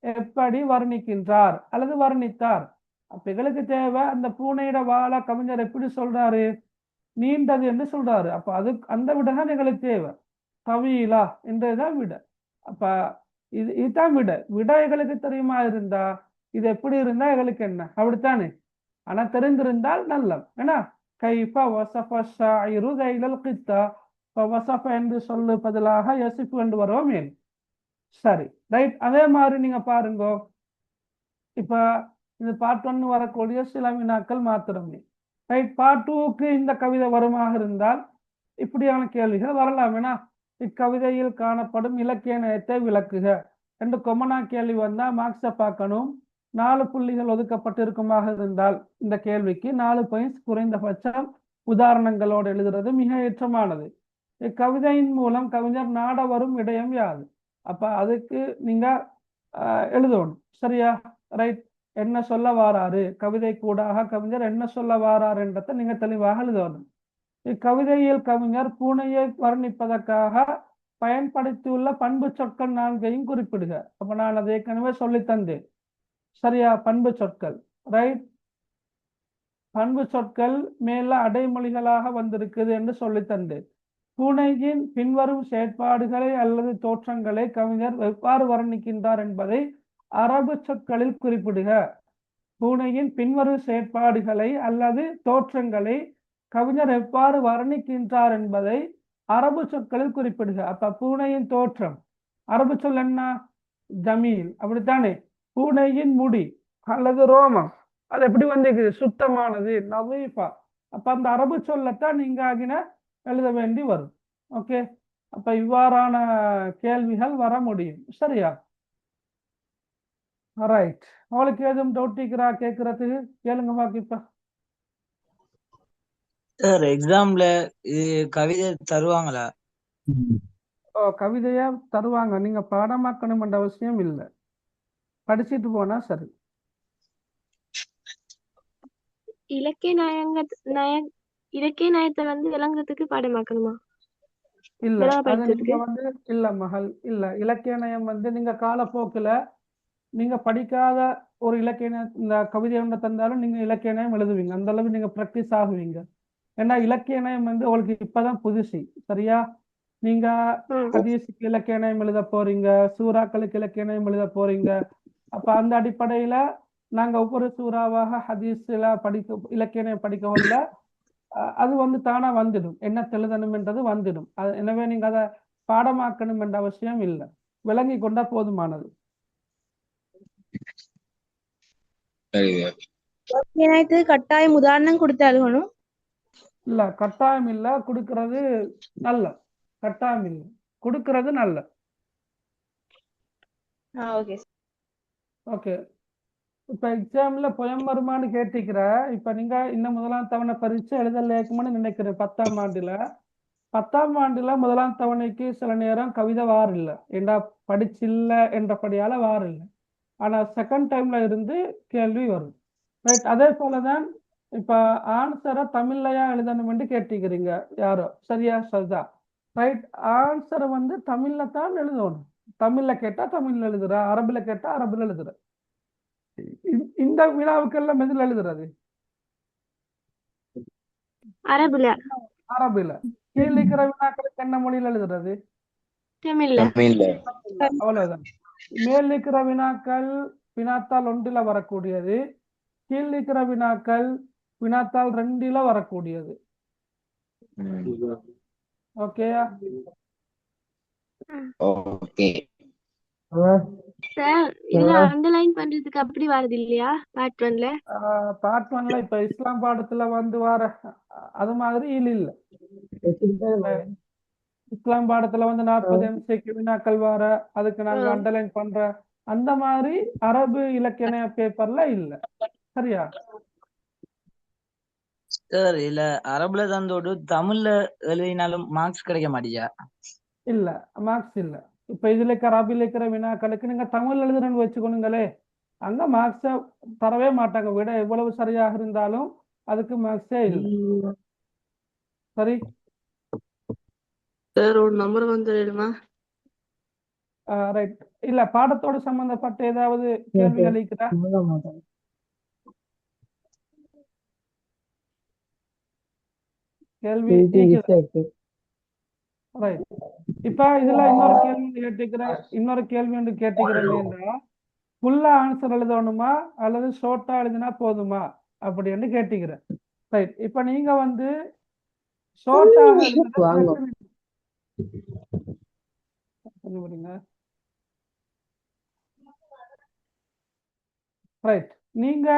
S1: எப்படி வர்ணிக்கின்றார் அல்லது வர்ணித்தார். அப்ப எங்களுக்கு தேவை அந்த பூனையோட வாழை கவிஞர் எப்படி சொல்றாரு, நீண்டது என்று சொல்றாரு. அப்ப அது அந்த விடதான் எங்களுக்கு தேவை. தவீலா என்றதுதான் விட. அப்ப இதுதான் விட. விட எங்களுக்கு தெரியுமா இருந்தா இது எப்படி இருந்தா எங்களுக்கு என்ன, அப்படித்தானே? ஆனா தெரிந்திருந்தால் நல்லம். ஏன்னா கைஃப வசஃப ஷாயிரு தைலல் கித்தா, வசஃப என்று சொல்லு பதிலாக யசிஃபு என்று வரும் மேல். சரி, ரைட். அதே மாதிரி நீங்க பாருங்க, இப்ப இது பார்ட் 1 வரக்கூடிய சில வினாக்கள் மாத்திரமே. ரைட், பார்ட் 2க்கு இந்த கவிதை வருமாக இருந்தால் இப்படியான கேள்விகள் வரலாம். ஏன்னா இக்கவிதையில் காணப்படும் இலக்கிய நயத்தை விளக்குக என்று கொமனா கேள்வி வந்தா மார்க்ஸை பார்க்கணும். 4 புள்ளிகள் ஒதுக்கப்பட்டிருக்குமாக இருந்தால் இந்த கேள்விக்கு 4 பாயிண்ட்ஸ் குறைந்தபட்சம் உதாரணங்களோடு எழுதுறது மிக ஏற்றமானது. இக்கவிதையின் மூலம் கவிஞர் நாட வரும் விடயம் யாது? அப்ப அதுக்கு நீங்க எழுதணும். சரியா? ரைட். என்ன சொல்ல வாராரு, கவிதை கூடாக கவிஞர் என்ன சொல்ல வாராரு என்றதை நீங்க தெளிவாக எழுதணும். இக்கவிதையில் கவிஞர் பூனையை வர்ணிப்பதற்காக பயன்படுத்தியுள்ள பண்பு சொற்கள் 4ஐயும் குறிப்பிடுக. அப்ப நான் அதை ஏற்கனவே சொல்லி தந்தேன். சரியா? பண்பு சொற்கள். ரைட். பண்பு சொற்கள் மேல அடைமொழிகளாக வந்திருக்குது என்று சொல்லி தந்தேன். பூனையின் பின்வரும் செயற்பாடுகளை அல்லது தோற்றங்களை கவிஞர் எவ்வாறு வர்ணிக்கின்றார் என்பதை அரபு சொற்களில் குறிப்பிடுக. பூனையின் பின்வரும் செயற்பாடுகளை அல்லது தோற்றங்களை கவிஞர் எவ்வாறு வர்ணிக்கின்றார் என்பதை அரபு சொற்களில் குறிப்பிடுக. அப்ப பூனையின் தோற்றம் அரபு சொல் என்ன? ஜமீல், அப்படித்தானே? பூனையின் முடி அல்லது ரோமம் அது எப்படி வந்திருக்குது? சுத்தமானது, நவீஃபா. அப்ப அந்த அரபு சொல்லத்தான் நீங்க ஆகின எழுத வேண்டி வரும். ஓகே, அப்ப இவ்வாறான கேள்விகள் வர முடியும். சரியா? ரைட். உங்களுக்கு எதுவும் டவுட் இருக்கிறா கேட்கறதுக்கு? கேளுங்க பாக்கு. இப்ப
S5: சார் எக்ஸாம்ல கவிதை தருவாங்களா?
S1: கவிதையா தருவாங்க. நீங்க பாடமாக்கணும் என்ற அவசியம் இல்லை, படிச்சுட்டு போனா சரி.
S3: இலக்கிய நயத்தை விளங்குறதுக்கு பாடமாக்கணுமா?
S1: இல்ல, அது
S3: விளங்கப்படுத்துறதுக்கு
S1: நீங்க இல்ல மகள், இல்ல. இலக்கிய நயம் நீங்க காலப்போக்குல நீங்க படிக்காத ஒரு இலக்கிய இந்த கவிதை ஒன்று தந்தாலும் நீங்க இலக்கிய நயம் எழுதுவீங்க. அந்த அளவு நீங்க பிராக்டிஸ் ஆகுவீங்க. ஏன்னா இலக்கிய நயம் உங்களுக்கு இப்பதான் புதுசு. சரியா? நீங்க ஹதீஸுக்கு இலக்கிய நயம் எழுத போறீங்க, சூறாக்களுக்கு இலக்கிய நயம் எழுத போறீங்க. அப்ப அந்த அடிப்படையில நாங்க ஒவ்வொரு சூறாவாக ஹதீஸ்ல இலக்கிய நயம் படிக்கவில்லை. அது தானா வந்துடும், என்ன எழுதணும் என்றது வந்துடும். எனவே நீங்க அதை பாடமாக்கணும் என்ற அவசியம் இல்லை, விளங்கி கொண்டா போதுமானது.
S6: கட்டாயம் உதாரணம் கொடுத்தாலும்
S1: இல்ல, கட்டாயம் இல்ல. கொடுக்கறது நல்ல, கட்டாயம் இல்லை, கொடுக்கறது நல்ல. ஓகே. இப்ப எக்ஸாம்ல புயம் வருமானு கேட்டிக்கிற. இப்ப நீங்க இன்னும் 1ஆம் தவணை பரீட்சை எழுதலேக்கும்னு நினைக்கிறேன். 10ஆம் ஆண்டுல 10ஆம் ஆண்டுல 1ஆம் தவணைக்கு சில நேரம் கவிதை வாரில்ல, ஏண்டா படிச்சில்ல என்றபடியால வாரில்ல. ஆனா செகண்ட் டைம்ல இருந்து கேள்வி வரும். ரைட். அதே போலதான் இப்ப ஆன்சரை தமிழ்லையா எழுதணும்னு கேட்டிக்கிறீங்க யாரோ. சரியா? சரிதா. ரைட். ஆன்சரை தமிழ்ல தான் எழுதணும். தமிழ்ல கேட்டா தமிழ்ல எழுதுற, அரபுல கேட்டா அரபுல எழுதுற. இந்த வினாவுக்கெல்லாம் எதுல எழுதுறது?
S3: அரபுல.
S1: அரபுல. கீழ் இருக்கிற வினாக்களுக்கு என்ன மொழியில எழுதுறது?
S3: தமிழ்ல.
S1: அவ்வளவுதான். மேல் இருக்கிற வினாக்கள் வினாத்தாள் 1ல வரக்கூடியது, கீழ் இருக்கிற வினாக்கள் வினாத்தாள் 2ல வரக்கூடியது. ஓகேயா?
S2: ஓகே
S3: சார், இதுல அண்டர்லைன் பண்றதுக்கு அப்படி வரது இல்லையா பார்ட் 1ல?
S1: பார்ட் 1ல இப்ப இஸ்லாம் பாடத்துல வர அது மாதிரி இல்ல. இஸ்லாம் பாடத்துல 40 MCQ வினாக்கள் வர, அதுக்கு நாங்க அண்டர்லைன் பண்ற அந்த மாதிரி அரபு இலக்கிய பேப்பர்ல இல்ல. சரியா?
S5: சார் இல்ல அரபுல தந்தோடு தமிழ்ல எழுதினாலும் மார்க்ஸ் கிடைக்க மாட்டியா?
S1: இல்ல, மார்க்ஸ் இல்ல. இப்ப இதுல அரபில இருக்கிற வினாக்களுக்கு நீங்க தமிழ் எழுதுறன்னு வச்சுக்கணுங்களே, அங்க மார்க்ஸ தரவே மாட்டாங்க. விட எவ்வளவு சரியாக இருந்தாலும் அதுக்கு மார்க்ஸே இல்லை. சரி.
S7: சார் ஒரு நம்பர் வந்துடுமா?
S1: ரைட். இல்ல, பாடத்தோடு சம்பந்தப்பட்ட ஏதாவது கேள்வி அளிக்கிறா? கேள்வி ரைட். இப்ப இதுல இன்னொரு கேள்வி ஒன்று கேட்டுக்கிறேன். ஃபுல்லா ஆன்சர் எழுதணுமா அல்லது ஷார்ட்டா எழுதினா போதுமா அப்படின்னு கேட்டுக்கிறேன். ரைட், இப்ப நீங்க வந்து ஷார்ட்டாக எழுதினா பிரச்சனை இல்லை. கொஞ்சம் விடுங்க. ரைட், நீங்க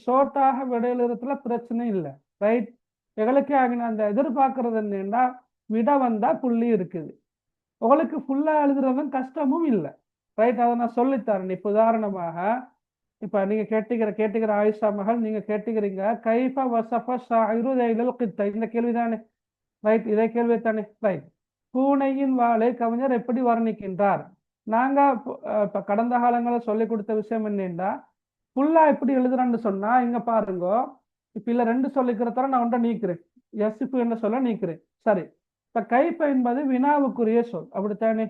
S1: ஷார்ட்டாக விட எழுதுறதுல பிரச்சனை இல்லை. ரைட், எங்களுக்கு ஆகின அந்த எதிர்பார்க்கறது என்னன்னா விட வந்தா புள்ளி இருக்குது. உங்களுக்கு ஃபுல்லா எழுதுறதும் கஷ்டமும் இல்லை. ரைட், அதை நான் சொல்லித்தரேன். இப்போ உதாரணமாக இப்ப நீங்க கேட்டுக்கிற ஆயிஷா மகள் நீங்க கேட்டுக்கிறீங்க கைஃப வசஃப ஷாயிரு லைலல் கித்த, இந்த கேள்விதானே? ரைட், இதே கேள்வி தானே? ரைட், பூனையின் வாளை கவிஞர் எப்படி வர்ணிக்கின்றார்? நாங்க இப்ப கடந்த காலங்களில் சொல்லி கொடுத்த விஷயம் என்னன்னா ஃபுல்லா எப்படி எழுதுறேன்னு சொன்னா இங்க பாருங்க. இப்ப இல்ல 2 சொல்லிக்கிறதால நான் ஒன்றை நீக்கிறேன். எஸ்இப்பு என்ன சொல்ல நீக்கிறேன். சரி, இப்ப கைஃப என்பது வினாவுக்குரிய சொல், அப்படித்தானே?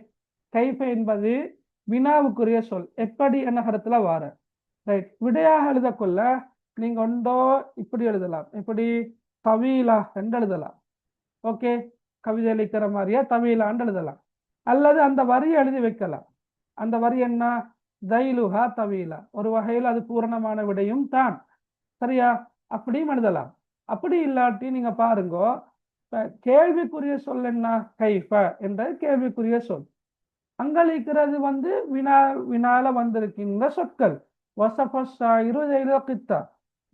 S1: கைஃப என்பது வினாவுக்குரிய சொல். எப்படி என்ன கருத்துல வார. ரைட், விடையாக எழுதக்கொள்ள நீங்க ஒன்றோ இப்படி எழுதலாம். இப்படி தவீலா என்று எழுதலாம். ஓகே, கவிதை அளிக்கிற மாதிரியா தவீலான்னு எழுதலாம். அல்லது அந்த வரியை எழுதி வைக்கலாம். அந்த வரி என்ன? தைலுஹா தவீலா. ஒரு வகையில் அது பூரணமான விடையும் தான். சரியா? அப்படியும் எழுதலாம். அப்படி இல்லாட்டி நீங்க பாருங்க, கேள்விக்குரிய சொல் என்ன? கைஃப என்ற கேள்விக்குரிய சொல். அங்களிக்கிறது வந்து வினால வந்திருக்கின்ற சொற்கள்.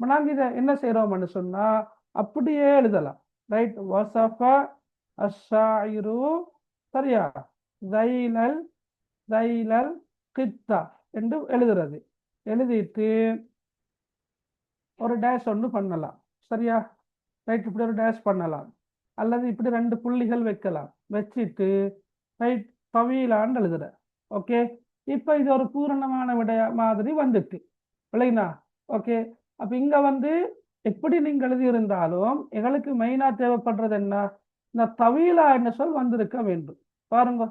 S1: நாங்க இதை என்ன செய்யறோம்னு சொன்னா அப்படியே எழுதலாம். ரைட், வசஃப அஷாயிரு, சரியா, தைலல் தைலல் கித்தா என்று எழுதுறது. எழுதிட்டு ஒரு டேஷ் ஒன்று பண்ணலாம். சரியா? ரைட், இப்படி ஒரு டேஷ் பண்ணலாம். அல்லது இப்படி 2 புள்ளிகள் வைக்கலாம். வச்சுட்டு ரைட் தவீலான்னு எழுதுற. ஓகே, இப்ப இது ஒரு பூரணமான விடைய மாதிரி வந்துட்டு இல்லைங்களா? ஓகே, அப்ப இங்க வந்து எப்படி நீங்க எழுதி இருந்தாலும் எங்களுக்கு மெயினா தேவைப்படுறது என்ன? இந்த தவீலா என்ன சொல் வந்திருக்க வேண்டும். பாருங்க,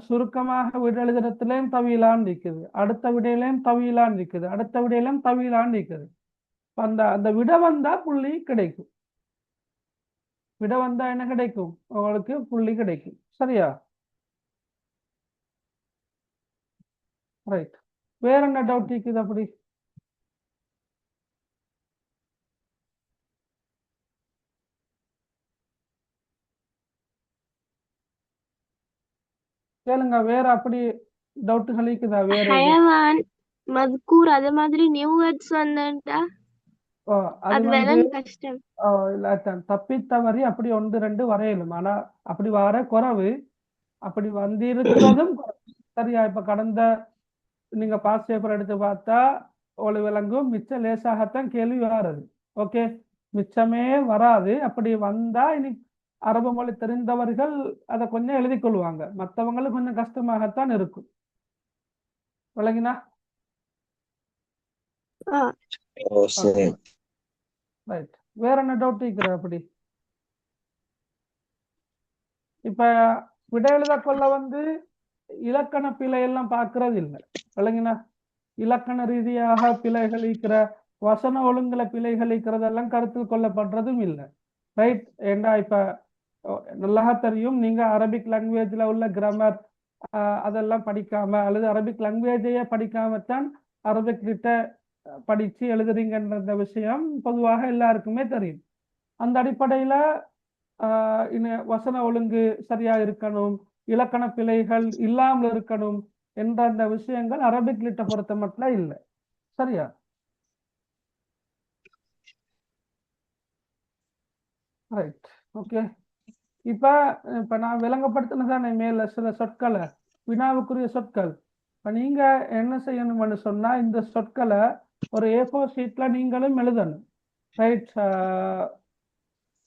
S1: சுருக்கமாக விட எழுதுறதுலயும் தவீலான்னு இருக்குது, அடுத்த விடையிலையும் தவீலான்னு இருக்குது, அடுத்த விடையிலும் தவீலான்னு இருக்குது. அந்த அந்த விட வந்தா புள்ளி கிடைக்கும். விட வந்தா என்ன கிடைக்கும்? உங்களுக்கு புள்ளி கிடைக்கும். சரியா? ரைட், வேற என்ன டவுட் இருக்குது? அப்படி கேளுங்க. வேற அப்படி டவுட்டுகள் இருக்குதா? வேற எது?
S3: ஹயவான் மத்கூர் அது மாதிரி நியூ வேர்ட்ஸ் வந்துட்டா
S1: அது
S3: அது
S1: வந்து
S3: விலங்கு கஷ்டம்.
S1: தப்பித்தவறி அப்படி 1 2 வரையலும். ஆனா அப்படி வர குறைவு, அப்படி வந்திருக்கிறதும் குறைவு. சரியா? இப்ப கடந்த நீங்க பாஸ் பேப்பர் எடுத்து பார்த்தா ஒரு விளங்கும் மிச்சம் லேசாகத்தான் கேள்வி வராது. ஓகே, மிச்சமே வராது. அப்படி வந்தா இனி அரபு மொழி தெரிந்தவர்கள் அதை கொஞ்சம் எழுதி கொள்வாங்க, மற்றவங்களுக்கு கொஞ்சம் கஷ்டமாகத்தான் இருக்கும். விளங்கினா?
S2: ஓ சரி.
S1: ரைட், வேற என்ன டவுட் இருக்கிற? அப்படி இப்ப விட எழுத கொள்ள வந்து இலக்கண பிழை எல்லாம் பார்க்கறது இல்லை. விளங்கினா? இலக்கண ரீதியாக பிழைகள் இருக்கிற வசன ஒழுங்குல பிழைகள் இருக்கிறதெல்லாம் கருத்தில் கொள்ளப்படுறதும் இல்லை. ரைட், ஏண்டா இப்ப நல்லா தெரியும், நீங்க அரபிக் லாங்குவேஜ்ல உள்ள கிராமர் அதெல்லாம் படிக்காம அல்லது அரபிக் லாங்குவேஜையே படிக்காமத்தான் அரபிக் கிட்ட படிச்சு எழுதுறீங்கன்ற விஷயம் பொதுவாக எல்லாருக்குமே தெரியும். அந்த அடிப்படையில வசன ஒழுங்கு சரியா இருக்கணும், இலக்கண பிழைகள் இல்லாமல் இருக்கணும் என்ற அந்த விஷயங்கள் அரபிக் லிட்ட பொறுத்த மட்டும் இல்லை. சரியா? Right, okay. இப்ப நான் விளங்கப்படுத்தினதானே மேல சில சொற்களை, வினாவுக்குரிய சொற்கள். இப்ப நீங்க என்ன செய்யணும்னு சொன்னா இந்த சொற்களை ஒரு A4 ஷீட்ல நீங்களும் எழுதணும். ரைட்,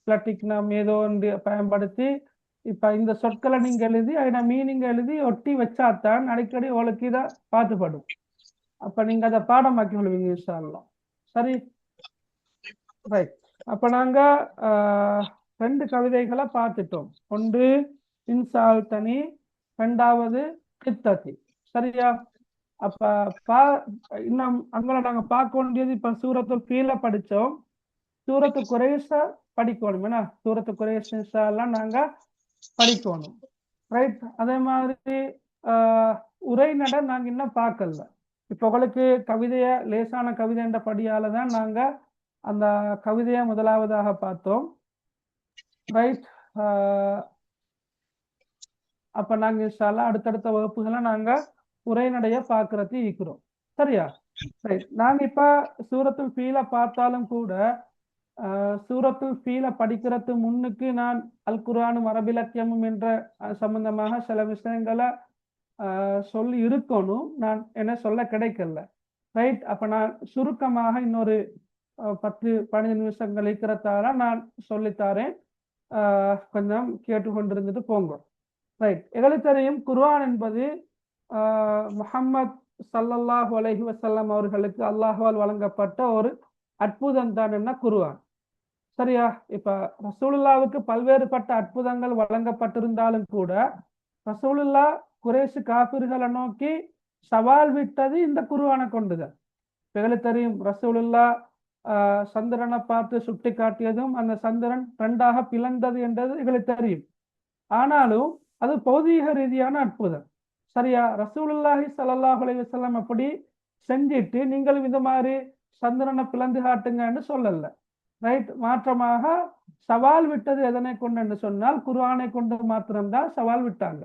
S1: பிளாட்டிக்னம் ஏதோ ஒன்று பயன்படுத்தி இப்ப இந்த சொற்களை நீங்க எழுதி அதோட மீனிங் எழுதி ஒட்டி வச்சாத்தான் அடிக்கடி உங்களுக்கு இதை பார்த்துப்படும். அப்ப நீங்க அதை பாடமாக்கி கொள்வீங்க இன்ஷா அல்லாஹ். சரி, ரைட். அப்ப நாங்க 2 கவிதைகளை பார்த்துட்டோம். ஒன்று இன்சால் தனி, 2வது கித்தத்தி. சரியா? அப்ப இன்னும் அங்கே நாங்க பார்க்க வேண்டியது இப்ப சூரத்துல் ஃபீல படிச்சோம், சூரத்து குறைஷ படிக்கணும். ஏன்னா சூரத்து குறைஷ் இன்ஷா அல்லாஹ் நாங்க படிக்கணும். ரைட், அதே மாதிரி உரைநடை நாங்க இன்னும் பார்க்கல. இப்போ உங்களுக்கு கவிதையை லேசான கவிதை என்ற படியால தான் நாங்க அந்த கவிதையை முதலாவதாக பார்த்தோம். ரைட். அப்ப நாங்க இன்ஷால்லா அடுத்தடுத்த வகுப்புகளை நாங்க உரைநடைய பார்க்கறது இருக்கிறோம். சரியா? ரைட். நாங்க இப்ப சூரத்துல் ஃபீல பார்த்தாலும் கூட சூரத்துல் ஃபீல படிக்கிறது முன்னுக்கு நான் அல் குர்ஆனும் அரபிலக்கியமும் என்ற சம்பந்தமாக சில விஷயங்களை சொல்லி இருக்கணும். நான் என்ன சொல்ல கிடைக்கல. ரைட். அப்ப நான் சுருக்கமாக இன்னொரு 10-15 நிமிஷங்கள் இருக்கிறதால நான் சொல்லித்தாரேன். கொஞ்சம் கேட்டுக்கொண்டிருந்துட்டு போங்க. ரைட். எங்களுக்கு தெரியும் குர்ஆன் என்பது முஹம்மத் ஸல்லல்லாஹு அலைஹி வஸல்லம் அவர்களுக்கு அல்லாஹ்வால் வழங்கப்பட்ட ஒரு அற்புதம் தான் என்ன குர்ஆன். சரியா? இப்ப ரசூலுல்லாவுக்கு பல்வேறுபட்ட அற்புதங்கள் வழங்கப்பட்டிருந்தாலும் கூட ரசூலுல்லா குறைஷ் காபிர்களை நோக்கி சவால் விட்டது இந்த குர்ஆனை கொண்டுதான். எங்களுக்கு தெரியும் ரசூலுல்லா சந்திரனை பார்த்து சுட்டி காட்டியதும் அந்த சந்திரன் 2ஆக பிளந்தது என்றது எங்களுக்கு தெரியும். ஆனாலும் அது பௌதீக ரீதியான அற்புதம். சரியா? ரசூலுல்லாஹி ஸல்லல்லாஹு அலைஹி வஸல்லம் அப்படி செஞ்சிட்டு நீங்களும் இந்த மாதிரி சந்திரனை பிளந்து காட்டுங்கன்னு சொல்லல. ரைட். மாற்றமாக சவால் விட்டது எதனை கொண்டு என்று சொன்னால் குர்ஆனை கொண்டு மாத்திரம்தான் சவால் விட்டாங்க.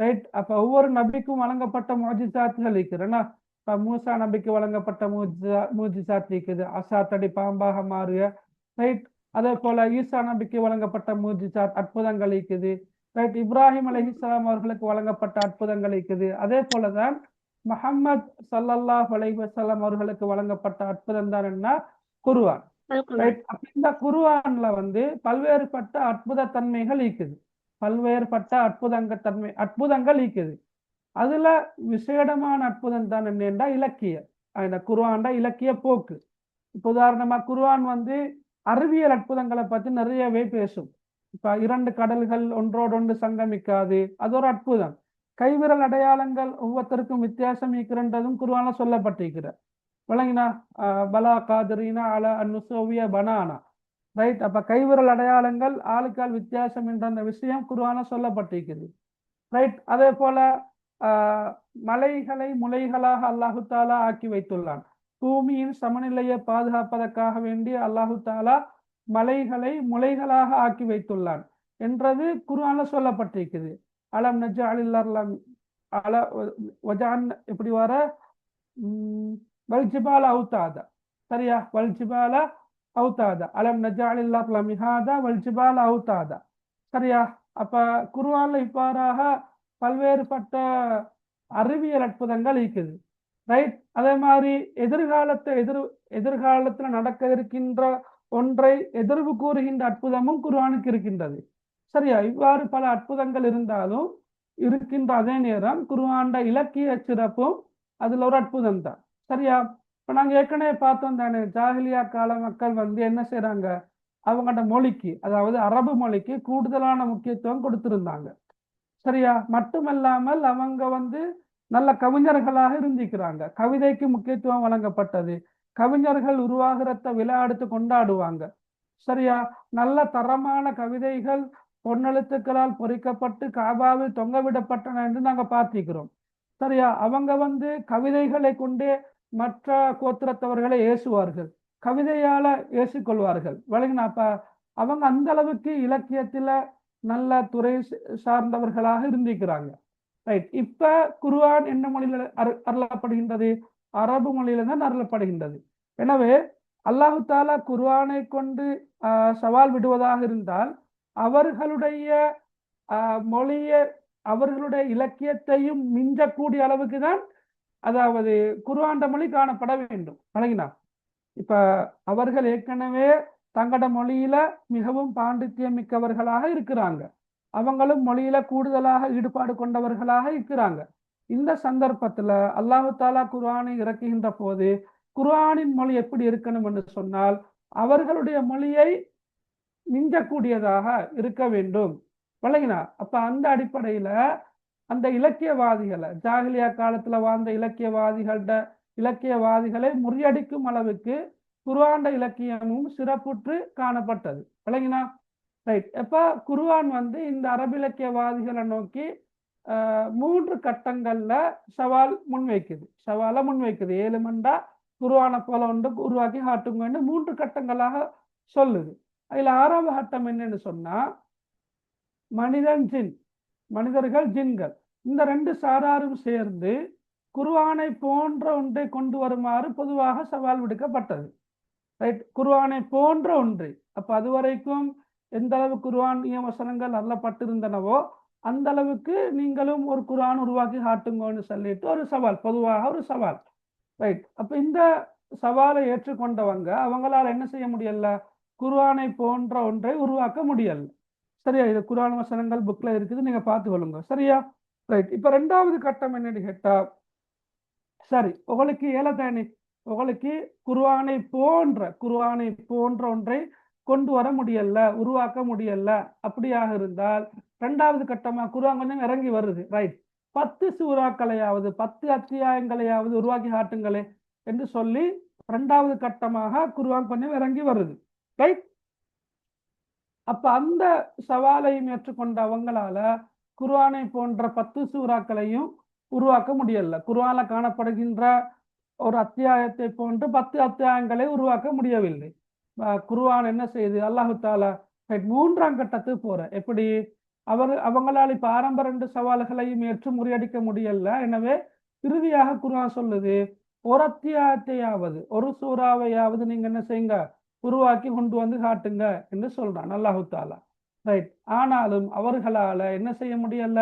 S1: ரைட். அப்ப ஒவ்வொரு நபிக்கும் வழங்கப்பட்ட முஅஜிசாத்துகள் இருக்கிறேன்னா, இப்ப மூசா நபிக்கு வழங்கப்பட்ட மூஜிசாத் இருக்குது, அசாத்தடி பாம்பாக மாறிய. ரைட். அதே போல ஈசா நபிக்கு வழங்கப்பட்ட மூஜிசாத் அற்புதங்கள் இருக்குது. ரைட். இப்ராஹிம் அலைஹிஸ்ஸலாம் அவர்களுக்கு வழங்கப்பட்ட அற்புதங்கள் இருக்குது. அதே போலதான் முஹம்மத் ஸல்லல்லாஹு அலைஹி வஸல்லம் அவர்களுக்கு வழங்கப்பட்ட அற்புதம் தான் என்ன? குர்ஆன். ரைட். இந்த குர்ஆன்ல பல்வேறுபட்ட அற்புத தன்மைகள் இருக்குது. பல்வேறுபட்ட அற்புதங்கள் இருக்குது. அதுல விசேடமான அற்புதம் தான் என்னென்றா இலக்கியம். இந்த குர்ஆன்ட இலக்கிய போக்கு. இப்போ உதாரணமா குர்ஆன் அறிவியல் அற்புதங்களை பத்தி நிறையவே பேசும். இப்ப 2 கடல்கள் ஒன்றோடொன்று சங்கமிக்காது, அது ஒரு அற்புதம். கைவிரல் அடையாளங்கள் ஒவ்வொருத்தருக்கும் வித்தியாசம் இருக்கிறன்றதும் குர்ஆன்ல சொல்லப்பட்டிருக்கிற விளங்கினா. பலா காதிரீனா அலா அன்னுசோவிய பனானா. ரைட். அப்ப கைவிரல் அடையாளங்கள் ஆளுக்கால் வித்தியாசம் என்ற அந்த விஷயம் குர்ஆன்ல சொல்லப்பட்டிருக்குது. ரைட். அதே போல மலைகளை முளைகளாக அல்லாஹு தாலா ஆக்கி வைத்துள்ளான். பூமியின் சமநிலையை பாதுகாப்பதற்காக வேண்டி அல்லாஹு தாலா மலைகளை முளைகளாக ஆக்கி வைத்துள்ளான் என்றது குர்ஆன்ல சொல்லப்பட்டிருக்குது. அலம் நஜ்அலில் அல வஜஅன் இப்படி வர வல்ஜிபால அவுதாதா. சரியா? வல்ஜிபால அவுதாதா. அலம் நஜ்அலில் அர்ல மிஹாதா வல்ஜிபால அவுதாதா. சரியா? அப்ப குர்ஆன்ல இவ்வாறாக பல்வேறுபட்ட அறிவியல் அற்புதங்கள் இருக்குது. ரைட். அதே மாதிரி எதிர்காலத்துல நடக்க இருக்கின்ற ஒன்றை எதிர்வு கூறுகின்ற அற்புதமும் குர்ஆனுக்கு இருக்கின்றது. சரியா? இவ்வாறு பல அற்புதங்கள் இருந்தாலும் இருக்கின்ற அதே நேரம் குர்ஆன்ட இலக்கிய சிறப்பும் அதுல ஒரு அற்புதம் தான். சரியா? இப்ப நாங்க ஏற்கனவே பார்த்தோம் தானே, ஜாஹிலியா கால மக்கள் என்ன செய்யறாங்க, அவங்களோட மொழிக்கு, அதாவது அரபு மொழிக்கு கூடுதலான முக்கியத்துவம் கொடுத்திருந்தாங்க. சரியா? மட்டுமல்லாமல் அவங்க நல்ல கவிஞர்களாக இருந்திருக்கிறாங்க. கவிதைக்கு முக்கியத்துவம் வழங்கப்பட்டது. கவிஞர்கள் உருவாகிறத விழா எடுத்து கொண்டாடுவாங்க. சரியா? நல்ல தரமான கவிதைகள் பொன்னெழுத்துக்களால் பொறிக்கப்பட்டு காபாவில் தொங்கவிடப்பட்டன என்று நாங்க பார்த்திருக்கிறோம். சரியா? அவங்க கவிதைகளை கொண்டே மற்ற கோத்திரத்தவர்களை ஏசுவார்கள், கவிதையால ஏசிக்கொள்வார்கள். விளங்கினா? அப்ப அவங்க அந்த அளவுக்கு இலக்கியத்துல நல்ல துறை சார்ந்தவர்களாக இருந்திருக்கிறாங்க. ரைட். இப்ப குர்ஆன் என்ன மொழியில அருளப்படுகின்றது? அரபு மொழியில தான் அருளப்படுகின்றது. எனவே அல்லாஹு தாலா குர்ஆனை கொண்டு சவால் விடுவதாக இருந்தால் அவர்களுடைய மொழியை, அவர்களுடைய இலக்கியத்தையும் மிஞ்சக்கூடிய அளவுக்கு தான் அதாவது குர்ஆன் மொழி காணப்பட வேண்டும். விளங்கினா? இப்ப அவர்கள் ஏற்கனவே தங்களோட மொழியில மிகவும் பாண்டித்யம் மிக்கவர்களாக இருக்கிறாங்க. அவங்களும் மொழியில கூடுதலாக ஈடுபாடு கொண்டவர்களாக இருக்கிறாங்க. இந்த சந்தர்ப்பத்துல அல்லாஹு தாலா குர்ஆனை இறக்குகின்ற போது குர்ஆனின் மொழி எப்படி இருக்கணும் என்று சொன்னால் அவர்களுடைய மொழியை மிஞ்சக்கூடியதாக இருக்க வேண்டும். விளங்கினா? அப்ப அந்த அடிப்படையில அந்த இலக்கியவாதிகளை, ஜாஹிலியா காலத்துல வாழ்ந்த இலக்கியவாதிகளை முறியடிக்கும் அளவுக்கு குர்ஆன் இலக்கியமும் சிறப்புற்று காணப்பட்டது. விளங்கினா? ரைட். எப்ப குர்ஆன் இந்த அரபிலக்கியவாதிகளை நோக்கி மூன்று கட்டங்கள்ல சவால் முன்வைக்குது. 7 மண்டா குர்ஆனை போல ஒன்று உருவாக்கி காட்டுங்கன்னு 3 கட்டங்களாக சொல்லுது. அதுல 6வது கட்டம் என்னன்னு சொன்னா மனிதர்கள் ஜின்கள் இந்த 2 சாராரும் சேர்ந்து குர்ஆனை போன்ற ஒன்றை கொண்டு வருமாறு பொதுவாக சவால் விடுக்கப்பட்டது. ரைட், குர்ஆனை போன்ற ஒன்று. அப்ப அதுவரைக்கும் எந்த அளவு குர்ஆனிய வசனங்கள் அருளப்பட்டிருந்தனவோ அந்த அளவுக்கு நீங்களும் ஒரு குர்ஆன் உருவாக்கி காட்டுங்கன்னு சொல்லிட்டு ஒரு சவால், பொதுவாக ஒரு சவால். ரைட், அப்ப இந்த சவாலை ஏற்றுக்கொண்டவங்க அவங்களால என்ன செய்ய முடியல, குர்ஆனை போன்ற ஒன்றை உருவாக்க முடியல. சரியா, இது குர்ஆன் வசனங்கள் புக்ல இருக்குது, நீங்க பார்த்து கொள்ளுங்க. சரியா, ரைட். இப்ப 2வது கட்டம் என்னன்னு கேட்டா, சரி உங்களுக்கு ஏலத்தானே, உங்களுக்கு குர்ஆனை போன்ற ஒன்றை கொண்டு வர முடியல, உருவாக்க முடியல. அப்படியாக இருந்தால் 2வது கட்டமா குர்ஆன் கொஞ்சம் இறங்கி வருது. ரைட், 10 சூறாக்களையாவது 10 அத்தியாயங்களையாவது உருவாக்கி காட்டுங்களே என்று சொல்லி 2வது கட்டமாக குர்ஆன் கொஞ்சம் இறங்கி வருது. ரைட், அப்ப அந்த சவாலையும் ஏற்றுக்கொண்ட அவங்களால குர்ஆனை போன்ற 10 சூறாக்களையும் உருவாக்க முடியல. குர்ஆன்ல காணப்படுகின்ற ஒரு அத்தியாயத்தை போன்று 10 அத்தியாயங்களை உருவாக்க முடியவில்லை. குர்ஆன் என்ன செய்யுது, அல்லாஹு தாலா 3ஆம் கட்டத்துக்கு போற. எப்படி அவங்களால் இப்ப ஆரம்ப 2 சவால்களையும் ஏற்று முறியடிக்க முடியல. எனவே இறுதியாக குர்ஆன் சொல்லுது, ஒரு அத்தியாயத்தையாவது ஒரு சூறாவையாவது நீங்க என்ன செய்யுங்க, உருவாக்கி கொண்டு வந்து காட்டுங்க என்று சொல்றான் அல்லாஹு தாலா. ரைட், ஆனாலும் அவர்களால என்ன செய்ய முடியல,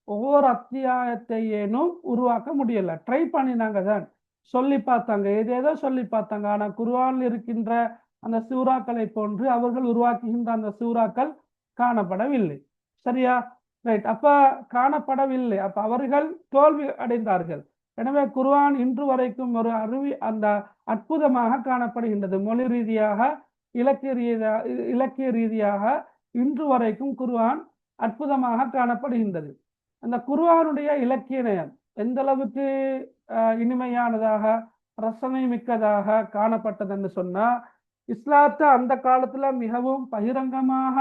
S1: ஒவ்வொரு அத்தியாயத்தையேனும் உருவாக்க முடியல. ட்ரை பண்ணினாங்க தான், சொல்லி பார்த்தாங்க, ஏதேதோ சொல்லி பார்த்தாங்க. ஆனா குர்ஆனில் இருக்கின்ற அந்த சூறாக்களை போன்று அவர்கள் உருவாக்குகின்ற அந்த சூறாக்கள் காணப்படவில்லை. சரியா, ரைட். அப்ப காணப்படவில்லை, அப்ப அவர்கள் தோல்வி அடைந்தார்கள். எனவே குர்ஆன் இன்று வரைக்கும் ஒரு அந்த அற்புதமாக காணப்படுகின்றது. மொழி ரீதியாக, இலக்கிய ரீதியாக இன்று வரைக்கும் குர்ஆன் அற்புதமாக காணப்படுகின்றது. அந்த குர்ஆனுடைய இலக்கிய நயம் எந்த அளவுக்கு இனிமையானதாக ரசனை மிக்கதாக காணப்பட்டது என்று சொன்னா, இஸ்லாத்தை அந்த காலத்துல மிகவும் பகிரங்கமாக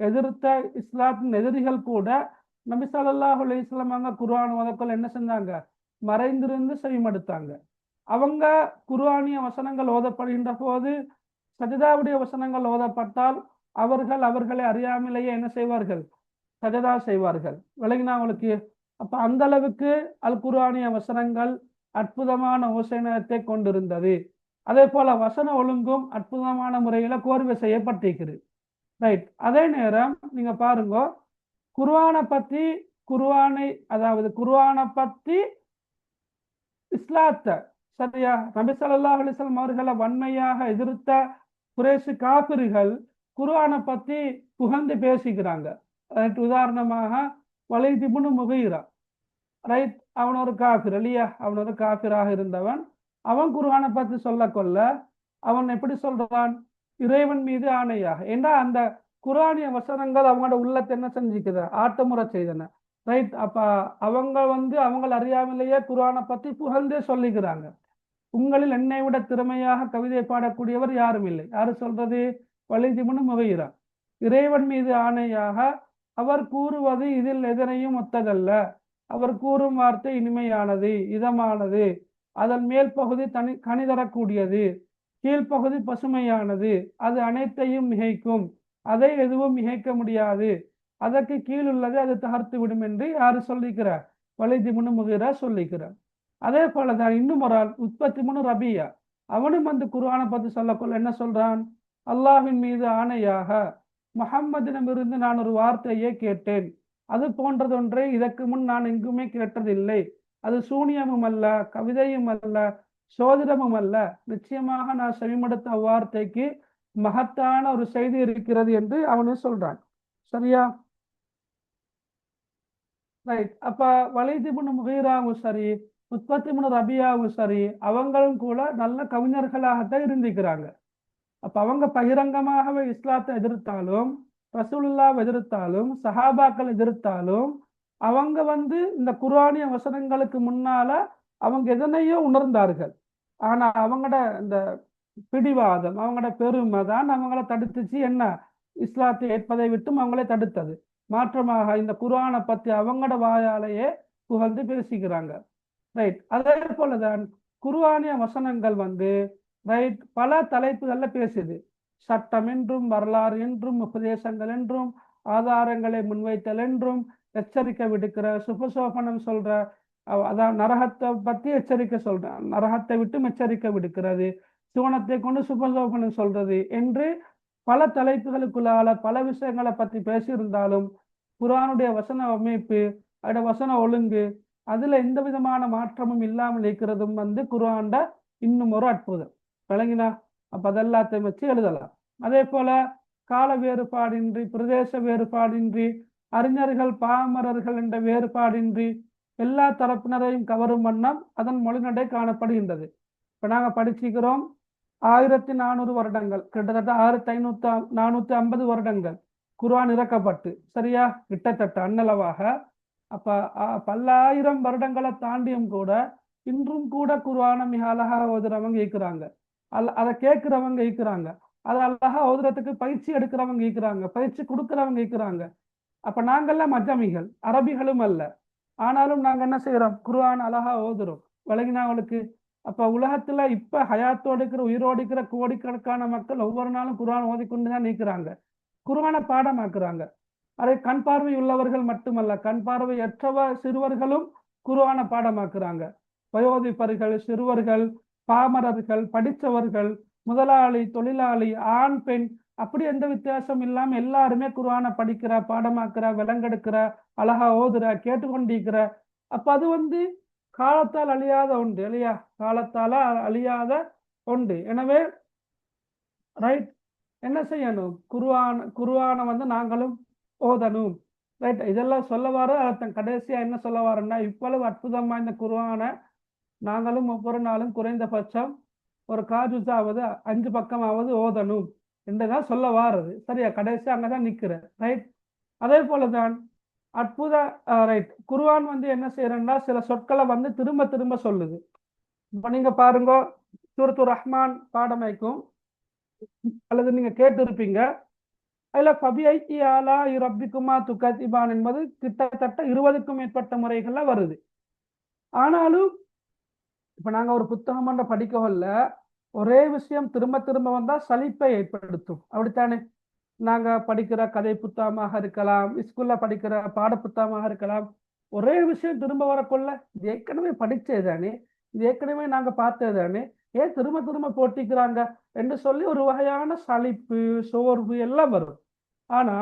S1: எதிர்த்த இஸ்லாத்தின் எதிரிகள் கூட நபி ஸல்லல்லாஹு அலைஹி வஸல்லம் அவங்க குர்ஆன் ஓதக்குள்ள என்ன செஞ்சாங்க, மறைந்திருந்து செவிமடுத்தாங்க. அவங்க குர்ஆனிய வசனங்கள் ஓதப்படுகின்ற போது சஜதாவுடைய வசனங்கள் ஓதப்பட்டால் அவர்களை அறியாமலேயே என்ன செய்வார்கள், சஜதா செய்வார்கள். விளங்கினா உங்களுக்கு? அப்ப அந்த அளவுக்கு அல் குர்ஆனிய வசனங்கள் அற்புதமான ஓசைனத்தை கொண்டிருந்தது. அதே போல வசன ஒழுங்கும் அற்புதமான முறையில கோர்வை செய்யப்பட்டிருக்கிறது. ரைட், அதே நேரம் நீங்க பாருங்க, குர்ஆனை பத்தி இஸ்லாத்தை, சரியா, நபி ஸல்லல்லாஹு அலைஹி வஸல்லம் அவர்களை வன்மையாக எதிர்த்த குறைஷ் காபிர்கள் குர்ஆனை பத்தி புகழ்ந்து பேசிக்கிறாங்க. ரைட், உதாரணமாக வலீத் இப்னு முகீரா, ரைட், அவன் ஒரு காபிர் இல்லையா, அவன் ஒரு காபிராக இருந்தவன். அவன் குர்ஆனை பத்தி சொல்ல கொள்ள அவன் எப்படி சொல்றான், இறைவன் மீது ஆணையாக. ஏன்னா அந்த குர்ஆனிய வசனங்கள் அவங்களோட உள்ளத்தை என்ன செஞ்சுக்குது, ஆட்டமுறை செய்தன. ரைட், அப்ப அவங்க அறியாமலேயே குர்ஆனை பத்தி புகழ்ந்தே சொல்லிக்கிறாங்க. உங்களில் என்னை விட திறமையாக கவிதை பாடக்கூடியவர் யாரும் இல்லை. யாரு சொல்றது, வலீத் இப்னு முகீரா. இறைவன் மீது ஆணையாக அவர் கூறுவது இதில் எதனையும் ஒத்ததல்ல. அவர் கூறும் வார்த்தை இனிமையானது, இதமானது, அதன் மேல் பகுதி கனி தரக்கூடியது, கீழ்ப்பகுதி பசுமையானது, அது அனைத்தையும் மிகைக்கும், அதை எதுவும் மிகைக்க முடியாது, அதற்கு கீழ் உள்ளது அது தகர்த்து விடும் என்று யாரு சொல்லிக்கிறார், வலீத் இப்னு முகீரா சொல்லிக்கிறார். அதே போலதான் இன்னும் ஒரு ஆள் உத்பத் இப்னு ரபியா, அவனும் வந்து குர்ஆனை பத்தி சொல்லக்கொள்ள என்ன சொல்றான், அல்லாஹ்வின் மீது ஆணையாக முஹம்மதிடமிருந்து நான் ஒரு வார்த்தையை கேட்டேன், அது போன்றதொன்றை இதற்கு முன் நான் எங்குமே கேட்டதில்லை, அது சூனியமும் அல்ல, கவிதையும் அல்ல, சோதிடமும் அல்ல, நிச்சயமாக நான் செவிமடுத்த அவ்வார்த்தைக்கு மகத்தான ஒரு செய்தி இருக்கிறது என்று அவனே சொல்றான். சரியா, ரைட். அப்ப வலீத் இப்னு முகீராவும் சரி, உத்பத் இப்னு ரபியாவும் சரி, அவங்களும் கூட நல்ல கவிஞர்களாகத்தான் இருந்திருக்கிறாங்க. அப்ப அவங்க பகிரங்கமாகவே இஸ்லாத்தை எதிர்த்தாலும், ரசூலுல்லாஹ்வை எதிர்த்தாலும், சஹாபாக்கள் எதிர்த்தாலும், அவங்க இந்த குர்ஆனிய வசனங்களுக்கு முன்னால அவங்க எதனையோ உணர்ந்தார்கள். ஆனா அவங்களோட இந்த பிடிவாதம், அவங்களோட பெருமை தான் அவங்கள தடுத்துச்சு, என்ன, இஸ்லாத்தை ஏற்பதை விட்டும் அவங்களே தடுத்தது. மாற்றமாக இந்த குர்ஆனை பத்தி அவங்களோட வாயாலேயே புகழ்ந்து பேசிக்கிறாங்க. ரைட். அதே போலதான் குர்ஆனிய வசனங்கள் வந்து ரைட் பல தலைப்புகள்ல பேசுது. சட்டம் என்றும், வரலாறு என்றும், உபதேசங்கள் என்றும், ஆதாரங்களை முன்வைத்தல் என்றும், எச்சரிக்கை விடுக்கிற, சுபசோபனம் சொல்ற, அதான் நரகத்தை பத்தி எச்சரிக்கை சொல்றேன், நரகத்தை விட்டும் எச்சரிக்கை விடுக்கிறது, சிவனத்தை கொண்டு சுபசோபனம் சொல்றது என்று பல தலைப்புகளுக்குள்ளால பல விஷயங்களை பத்தி பேசியிருந்தாலும் குர்ஆனுடைய வசன அமைப்பு, அதோட வசன ஒழுங்கு, அதுல எந்த விதமான மாற்றமும் இல்லாமல் இருக்கிறதும் வந்து குர்ஆன்ட இன்னும் ஒரு அற்புதம். விளங்கினா? அப்ப அதெல்லாத்தையும் வச்சு எழுதலாம். அதே போல கால வேறுபாடின்றி, பிரதேச வேறுபாடின்றி, அறிஞர்கள் பாமரர்கள் என்ற வேறுபாடின்றி எல்லா தரப்பினரையும் கவரும் வண்ணம் அதன் மொழிநடை காணப்படுகின்றது. இப்ப நாங்க படிச்சுக்கிறோம் 1400 வருடங்கள், கிட்டத்தட்ட 6450 வருடங்கள் குர்ஆன் இறக்கப்பட்டு, சரியா, கிட்டத்தட்ட அன்னளவாக. அப்ப பல்லாயிரம் வருடங்களை தாண்டியும் கூட இன்றும் கூட குர்ஆனை மிக அழகா ஓதுறவங்க இருக்கிறாங்க, அதை கேட்கிறவங்க இருக்கிறாங்க, அதை அழகா ஓதுறதுக்கு பயிற்சி எடுக்கிறவங்க இருக்கிறாங்க, பயிற்சி கொடுக்கிறவங்க இருக்கிறாங்க. அப்ப நாங்கெல்லாம் அஜமிகள், அரபிகளும் அல்ல, ஆனாலும் நாங்க என்ன செய்யறோம், குர்ஆன் அழகா ஓதுறோம். விளங்கினாங்களுக்கு? அப்ப உலகத்துல இப்ப ஹயாத்தோடு இருக்கிற, உயிரோடு இருக்கிற கோடிக்கணக்கான மக்கள் ஒவ்வொரு நாளும் குர்ஆன் ஓதிக்கொண்டுதான் நிற்கிறாங்க, குர்ஆனை பாடமாக்குறாங்க. அதை கண் பார்வை உள்ளவர்கள் மட்டுமல்ல, கண் பார்வையற்றவ சிறுவர்களும் குர்ஆனை பாடமாக்குறாங்க. வயோதிபர்கள், சிறுவர்கள், பாமரர்கள், படித்தவர்கள், முதலாளி, தொழிலாளி, ஆண், பெண், அப்படி எந்த வித்தியாசம் இல்லாம எல்லாருமே குர்ஆனை படிக்கிற, பாடமாக்குற, விலங்கெடுக்கிற, அழகா ஓதுற, கேட்டுக்கொண்டிருக்கிற. அப்ப அது வந்து காலத்தால் அழியாத ஒன்று இல்லையா? காலத்தால அழியாத ஒன்று. எனவே ரைட், என்ன செய்யணும், குர்ஆனை வந்து நாங்களும் ஓதணும். ரைட். இதெல்லாம் சொல்ல வர தன் கடைசியா என்ன சொல்ல வரேன்னா, இவ்வளவு அற்புதமா இந்த குர்ஆனை நாங்களும் ஒவ்வொரு நாளும் குறைந்தபட்சம் ஒரு காஜுஸாவது 5 பக்கமாவது ஓதணும் என்றுதான் சொல்ல வாரது. சரியா? கடைசி அங்கதான் நிக்கிறேன். ரைட். அதே போலதான் அற்புத ரைட், குர்ஆன் வந்து என்ன செய்யறேன்னா சில சொற்களை வந்து திரும்ப திரும்ப சொல்லுது. இப்ப நீங்க பாருங்க, சூரத்து ரஹ்மான் பாடமைக்கும் அல்லது நீங்க கேட்டு இருப்பீங்க, அதுல ஃபபிஐஇ ஆலாஇ ரப்பிக்குமா துகதிபான் என்பது கிட்டத்தட்ட 20க்கும் மேற்பட்ட முறைகள்ல வருது. ஆனாலும் இப்ப நாங்க ஒரு புத்தகம் படிக்கல, ஒரே விஷயம் திரும்ப திரும்ப வந்தா சலிப்பை ஏற்படுத்தும். அப்படித்தானே? நாங்க படிக்கிற கதை புத்தகமாக இருக்கலாம், ஸ்கூல்ல படிக்கிற பாட புத்தகமாக இருக்கலாம், ஒரே விஷயம் திரும்ப வரக்குள்ள இது ஏற்கனவே படிச்சது தானே, இது ஏற்கனவே நாங்க பார்த்தது தானே, ஏன் திரும்ப திரும்ப போட்டிக்கிறாங்க என்று சொல்லி ஒரு வகையான சலிப்பு, சோர்வு எல்லாம் வரும். ஆனா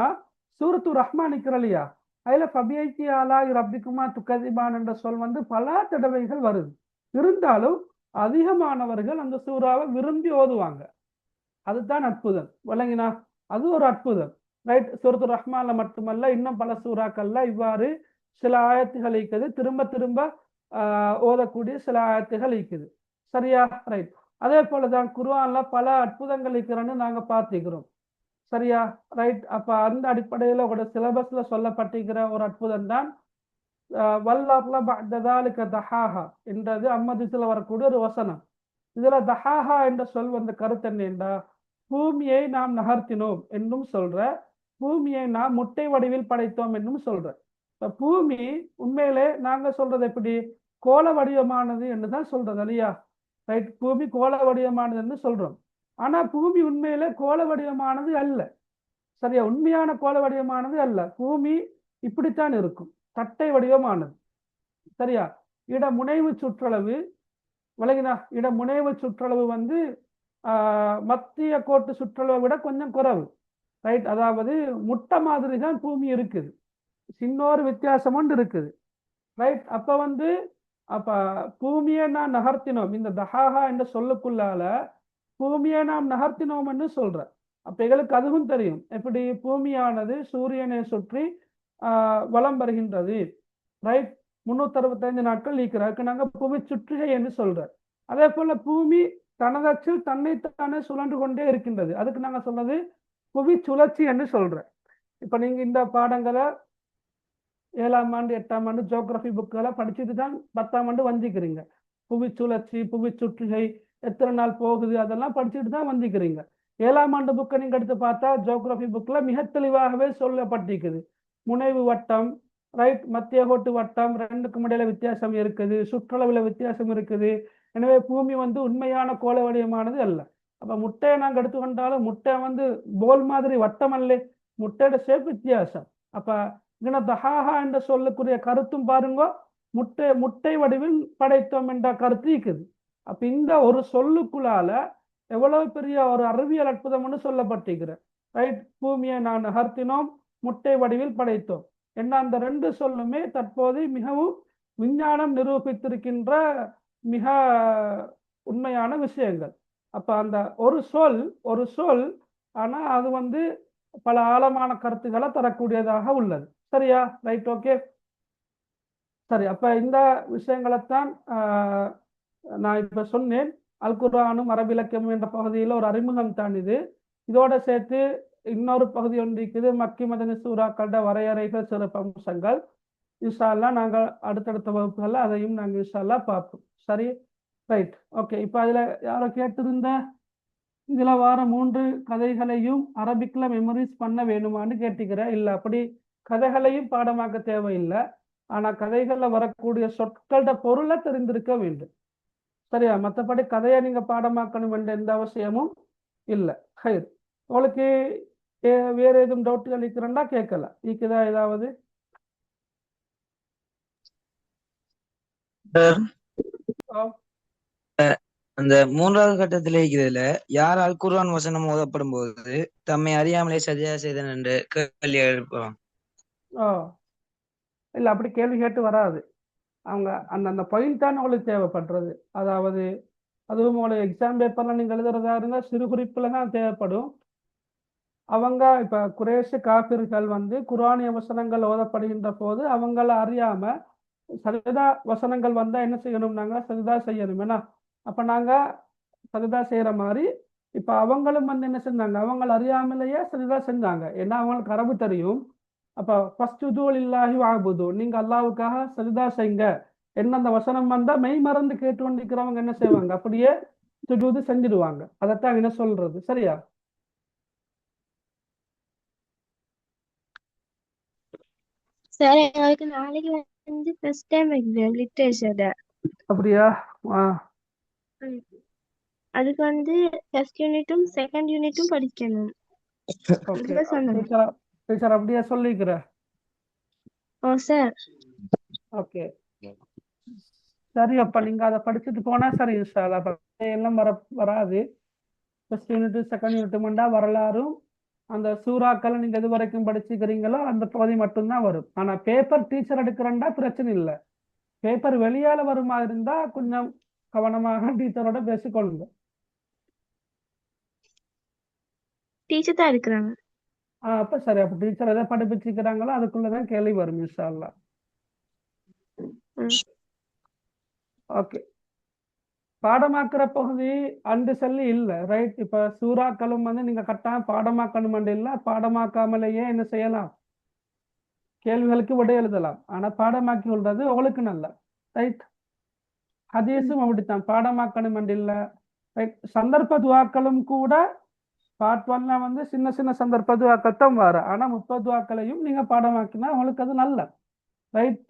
S1: சூரத்து ரஹ்மான் இல்லையா, அதுல ஃபபிஐஇ ஆலாஇ ரப்பிக்குமா துகதிபான் என்ற சொல் வந்து பல தடவைகள் வருது. இருந்தாலும் அதிகமானவர்கள் அந்த சூறாவை விரும்பி ஓதுவாங்க. அதுதான் அற்புதம். விளங்கினா? அது ஒரு அற்புதம். ரைட். சூரத்து ரஹ்மான்ல மட்டுமல்ல, இன்னும் பல சூறாக்கள்ல இவ்வாறு சில ஆயத்துகள் இருக்குது, திரும்ப திரும்ப ஓதக்கூடிய சில ஆயத்துகள் இருக்குது. சரியா? ரைட். அதே போலதான் குர்ஆன்ல பல அற்புதங்கள் இருக்கிறன்னு நாங்க பார்த்துக்கிறோம். சரியா? ரைட். அப்ப அந்த அடிப்படையில ஒரு சிலபஸ்ல சொல்லப்பட்டிருக்கிற ஒரு அற்புதம் தான் வல்லர்ல பஅத ذلك தஹாஹா என்றது அம்மதித்துல வரக்கூடிய ஒரு வசனம். இதுல தஹாஹா என்ற சொல் வந்த கருத்து என்னென்றா, பூமியை நாம் நகர்த்தினோம் என்னும் சொல்ற, பூமியை நாம் முட்டை வடிவில் படைத்தோம் என்னும் சொல்ற. இப்ப பூமி உண்மையிலே நாங்க சொல்றது எப்படி, கோள வடிவமானது என்றுதான் சொல்றது இல்லையா? ரைட். பூமி கோள வடிவமானதுன்னு சொல்றோம். ஆனா பூமி உண்மையிலே கோள வடிவமானது அல்ல. சரியா? உண்மையான கோள வடிவமானது அல்ல. பூமி இப்படித்தான் இருக்கும், தட்டை வடிவமானது. சரியா? இடமுனைவு சுற்றளவு, விளங்கினா? இடமுனைவு சுற்றளவு வந்து மத்திய கோட்டு சுற்றளவை விட கொஞ்சம் குறைவு. ரைட். அதாவது முட்டை மாதிரி தான் பூமி இருக்குது, சின்னொரு வித்தியாசம் ஒன்று இருக்குது. ரைட். அப்ப பூமியை நாம் நகர்த்தினோம், இந்த தஹாஹா என்ற சொல்லுக்குள்ளால பூமியை நாம் நகர்த்தினோம் என்று சொல்ற. அப்ப எங்களுக்கு அதுவும் தெரியும், எப்படி பூமியானது சூரியனை சுற்றி வலம் வருகின்றது. ரைட். 365 நாட்கள் நீக்கிறாருக்கு நாங்க பூமி சுற்றுகை என்று சொல்ற. அதே போல பூமி தனதச்சில் தன்னைத்தானே சுழன்று கொண்டே இருக்கின்றது, அதுக்கு நாங்க சொல்றது புவி சுழற்சி என்று சொல்ற. இப்ப நீங்க இந்த பாடங்களை 7ஆம் ஆண்டு 8ஆம் ஆண்டு ஜியோகிராபி புக்களை படிச்சுட்டு தான் 10ஆம் ஆண்டு வந்திக்கிறீங்க. புவி சுழற்சி, புவி சுற்றுகை, எத்தனை நாள் போகுது, அதெல்லாம் படிச்சுட்டு தான் வந்திக்கிறீங்க. 7ஆம் ஆண்டு புக்கை நீங்க எடுத்து பார்த்தா ஜியோகிராபி புக்ல மிக தெளிவாகவே சொல்லப்பட்டிருக்குது, முனைவு வட்டம், ரைட், மத்திய கோட்டு வட்டம், ரெண்டுக்கும் இடையில வித்தியாசம் இருக்குது, சுற்றளவுல வித்தியாசம் இருக்குது. எனவே பூமி வந்து உண்மையான கோள வடிவமானது அல்ல. அப்ப முட்டையை நாங்க எடுத்துக்கொண்டாலும் முட்டை வந்து போல் மாதிரி வட்டம் அல்ல, முட்டையோட ஷேப் வித்தியாசம். அப்ப இங்க தஹாஹா என்ற சொல்லக்கூடிய கருத்தும் பாருங்க, முட்டை வடிவில் படைத்தோம் என்ற கருத்து இருக்குது. அப்ப இந்த ஒரு சொல்லுக்குள்ளால எவ்வளவு பெரிய ஒரு அறிவியல் அற்புதம்னு சொல்லப்பட்டிருக்கிற, ரைட். பூமியை நான் நகர்த்தினோம், முட்டை வடிவில் படைத்தோம் என்ன, அந்த ரெண்டு சொல்லுமே தற்போது மிகவும் விஞ்ஞானம் நிரூபித்திருக்கின்ற மிக உண்மையான விஷயங்கள். அப்ப அந்த ஒரு சொல் ஆனா அது வந்து பல ஆழமான கருத்துக்களை தரக்கூடியதாக உள்ளது. சரியா? ரைட், ஓகே, சரி. அப்ப இந்த விஷயங்களைத்தான் நான் இப்ப சொன்னேன். அல் குர்ஆனும் அரபிலக்கியம் என்ற பகுதியில் ஒரு அறிமுகம் தான் இது. இதோட சேர்த்து இன்னொரு பகுதி ஒன்று இருக்குது, மக்கி மதனி சூறாக்களோட வரையறைகள், சிறப்பம்சங்கள். இன்ஷா அல்லாஹ் நாங்கள் அடுத்தடுத்த வகுப்புகள் அதையும் நாங்கள் இன்ஷா அல்லாஹ் பார்ப்போம். சரி, ரைட், ஓகே. இப்போ அதுல யாரோ கேட்டிருந்த இதுல வார 3 கதைகளையும் அரபிக்ல மெமரிஸ் பண்ண வேணுமான்னு கேட்டுக்கிறேன். இல்லை, அப்படி கதைகளையும் பாடமாக்க தேவையில்லை. ஆனா கதைகள்ல வரக்கூடிய சொற்களோட பொருளை தெரிந்திருக்க வேண்டும். சரியா? மற்றபடி கதையை நீங்க பாடமாக்கணும் என்ற எந்த அவசியமும் இல்லை. ஹைர், உங்களுக்கு வேற எதுவும் டவுட்டுகள் இருக்கிறண்டா கேட்கலாம். இருக்குதா ஏதாவது?
S5: அந்த 3வது கட்டத்துல இருக்கிறதுல யார் அல் குர்ஆன் வசனம் ஓதப்படும் போது தம்மை அறியாமலே சஜதா செய்தன் என்று கேள்வி எழுப்புவாங்க.
S1: இல்ல, அப்படி கேள்வி கேட்டு வராது. அவங்க அந்த பாயிண்ட் தான் உங்களுக்கு தேவைப்படுறது. அதாவது அதுவும் உங்களுக்கு எக்ஸாம் பேப்பர்ல நீங்க எழுதுறதா இருந்தால் சிறு குறிப்புல தான் தேவைப்படும். அவங்க இப்ப குறைஷ் காபிர்கள் வந்து குர்ஆனிய வசனங்கள் ஓதப்படுகின்ற போது அவங்கள அறியாம சஜதா வசனங்கள் வந்தா என்ன செய்யணும்? நாங்க சஜதா செய்யணும். ஏன்னா அப்ப நாங்க சஜதா செய்யற மாதிரி இப்ப அவங்களும் வந்து என்ன செஞ்சாங்க? அவங்கள அறியாமலேயே சஜதா செஞ்சாங்க. ஏன்னா அவங்களுக்கு அரபு தெரியும். அப்ப ஃபஸ்ஜுது லில்லாஹி வஅபுது, நீங்க அல்லாஹ்வுக்காக சஜதா செய்யுங்க என்ன அந்த வசனம் வந்தா மெய் மறந்து கேட்டு கொண்டிருக்கிறவங்க என்ன செய்வாங்க? அப்படியே சுஜூது செஞ்சிடுவாங்க. அதைத்தான் என்ன சொல்றது. சரியா?
S3: சார் எங்களுக்கு நாளைக்கு வந்து ஃபர்ஸ்ட் டைம் எக்ஸாம் லிட்ரேச்சர்.
S1: அப்படியா?
S3: அதுக்கு வந்து ஃபர்ஸ்ட் யூனிட்டும் செகண்ட் யூனிட்டும் படிக்கணும்.
S1: ஓகே,
S3: இதுதான் சொன்னாங்க.
S1: டீச்சர் அப்படியே சொல்லிக்கிற.
S3: ஓ சார்.
S1: ஓகே, சரி. அப்ப நீங்க அதை படிச்சுட்டு போனா சரி. இன்ஷா அல்லாஹ் எல்லாம் வராது. ஃபர்ஸ்ட் யூனிட் செகண்ட் யூனிட் வரலாறும் அந்த சூறாக்களை நீங்க எது வரைக்கும் படிச்சுக்கிறீங்களோ அந்த பகுதி மட்டும்தான் வரும். ஆனா பேப்பர் டீச்சர் எடுக்கிறண்டா பிரச்சனை இல்லை. பேப்பர் வெளியால வருமா இருந்தா கொஞ்சம் கவனமாக டீச்சரோட பேசிக்கொள்ளுங்க.
S3: டீச்சர் தான் இருக்கிறாங்க.
S1: அப்ப சரி. அப்ப டீச்சர் எதை படிப்பிச்சுக்கிறாங்களோ அதுக்குள்ளதான் கேள்வி வரும் இன்ஷா அல்லாஹ். ஓகே, பாடமாக்குற பகுதி அண்டு சொல்லி இல்லை, ரைட். இப்ப சூறாக்களும் வந்து நீங்க கட்டாயம் பாடமாக்கணும் இல்லை, பாடமாக்காமலேயே என்ன செய்யலாம்? கேள்விகளுக்கு விட எழுதலாம். ஆனா பாடமாக்கி கொள்றது உங்களுக்கு நல்ல, ரைட். ஹதீஸும் அப்படித்தான், பாடமாக்கணும் இல்லை, ரைட். சந்தர்ப்ப துவாக்களும் கூட பார்ட் 1ல வந்து சின்ன சின்ன சந்தர்ப்ப துவாக்கத்தான் வர. ஆனா 30 துவாக்களையும் நீங்க பாடமாக்கினா உங்களுக்கு அது நல்ல, ரைட்.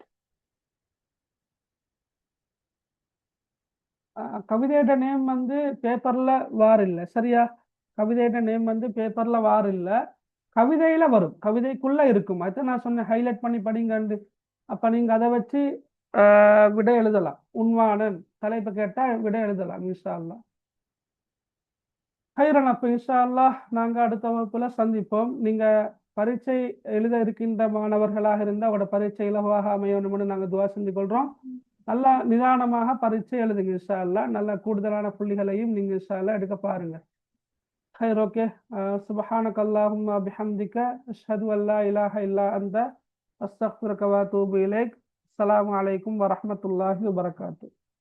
S1: கவிதையோட நேம் வந்து பேப்பர்ல வாரில்லை. சரியா? கவிதையோட நேம் வந்து பேப்பர்ல வாரில்லை, கவிதையில வரும், கவிதைக்குள்ள இருக்கும். அதை நான் சொன்னேன், ஹைலைட் பண்ணி படிங்கண்டு. அப்ப நீங்க அதை வச்சு விட எழுதலாம். உண்வானன் தலைப்பு கேட்டா விட எழுதலாம் இன்ஷா அல்லாஹ். ஹைரன். அப்ப இன்ஷா அல்லாஹ் நாங்க அடுத்த வகுப்புல சந்திப்போம். நீங்க பரீட்சை எழுத இருக்கின்ற மாணவர்களாக இருந்தா அவரோட பரீட்சை இலவாக அமையணும்னு நாங்க துவா செஞ்சு கொள்றோம். நல்லா நிதானமாக பரீட்சை எழுதுங்க இன்ஷா அல்லாஹ். நல்ல கூடுதலான புள்ளிகளையும் நீங்க இன்ஷா அல்லாஹ் எடுக்க பாருங்க. خير. اوكي. سبحانك اللهم بحمدك اشهد ان لا اله الا انت استغفرك واتوب اليك. السلام عليكم ورحمة الله وبركاته.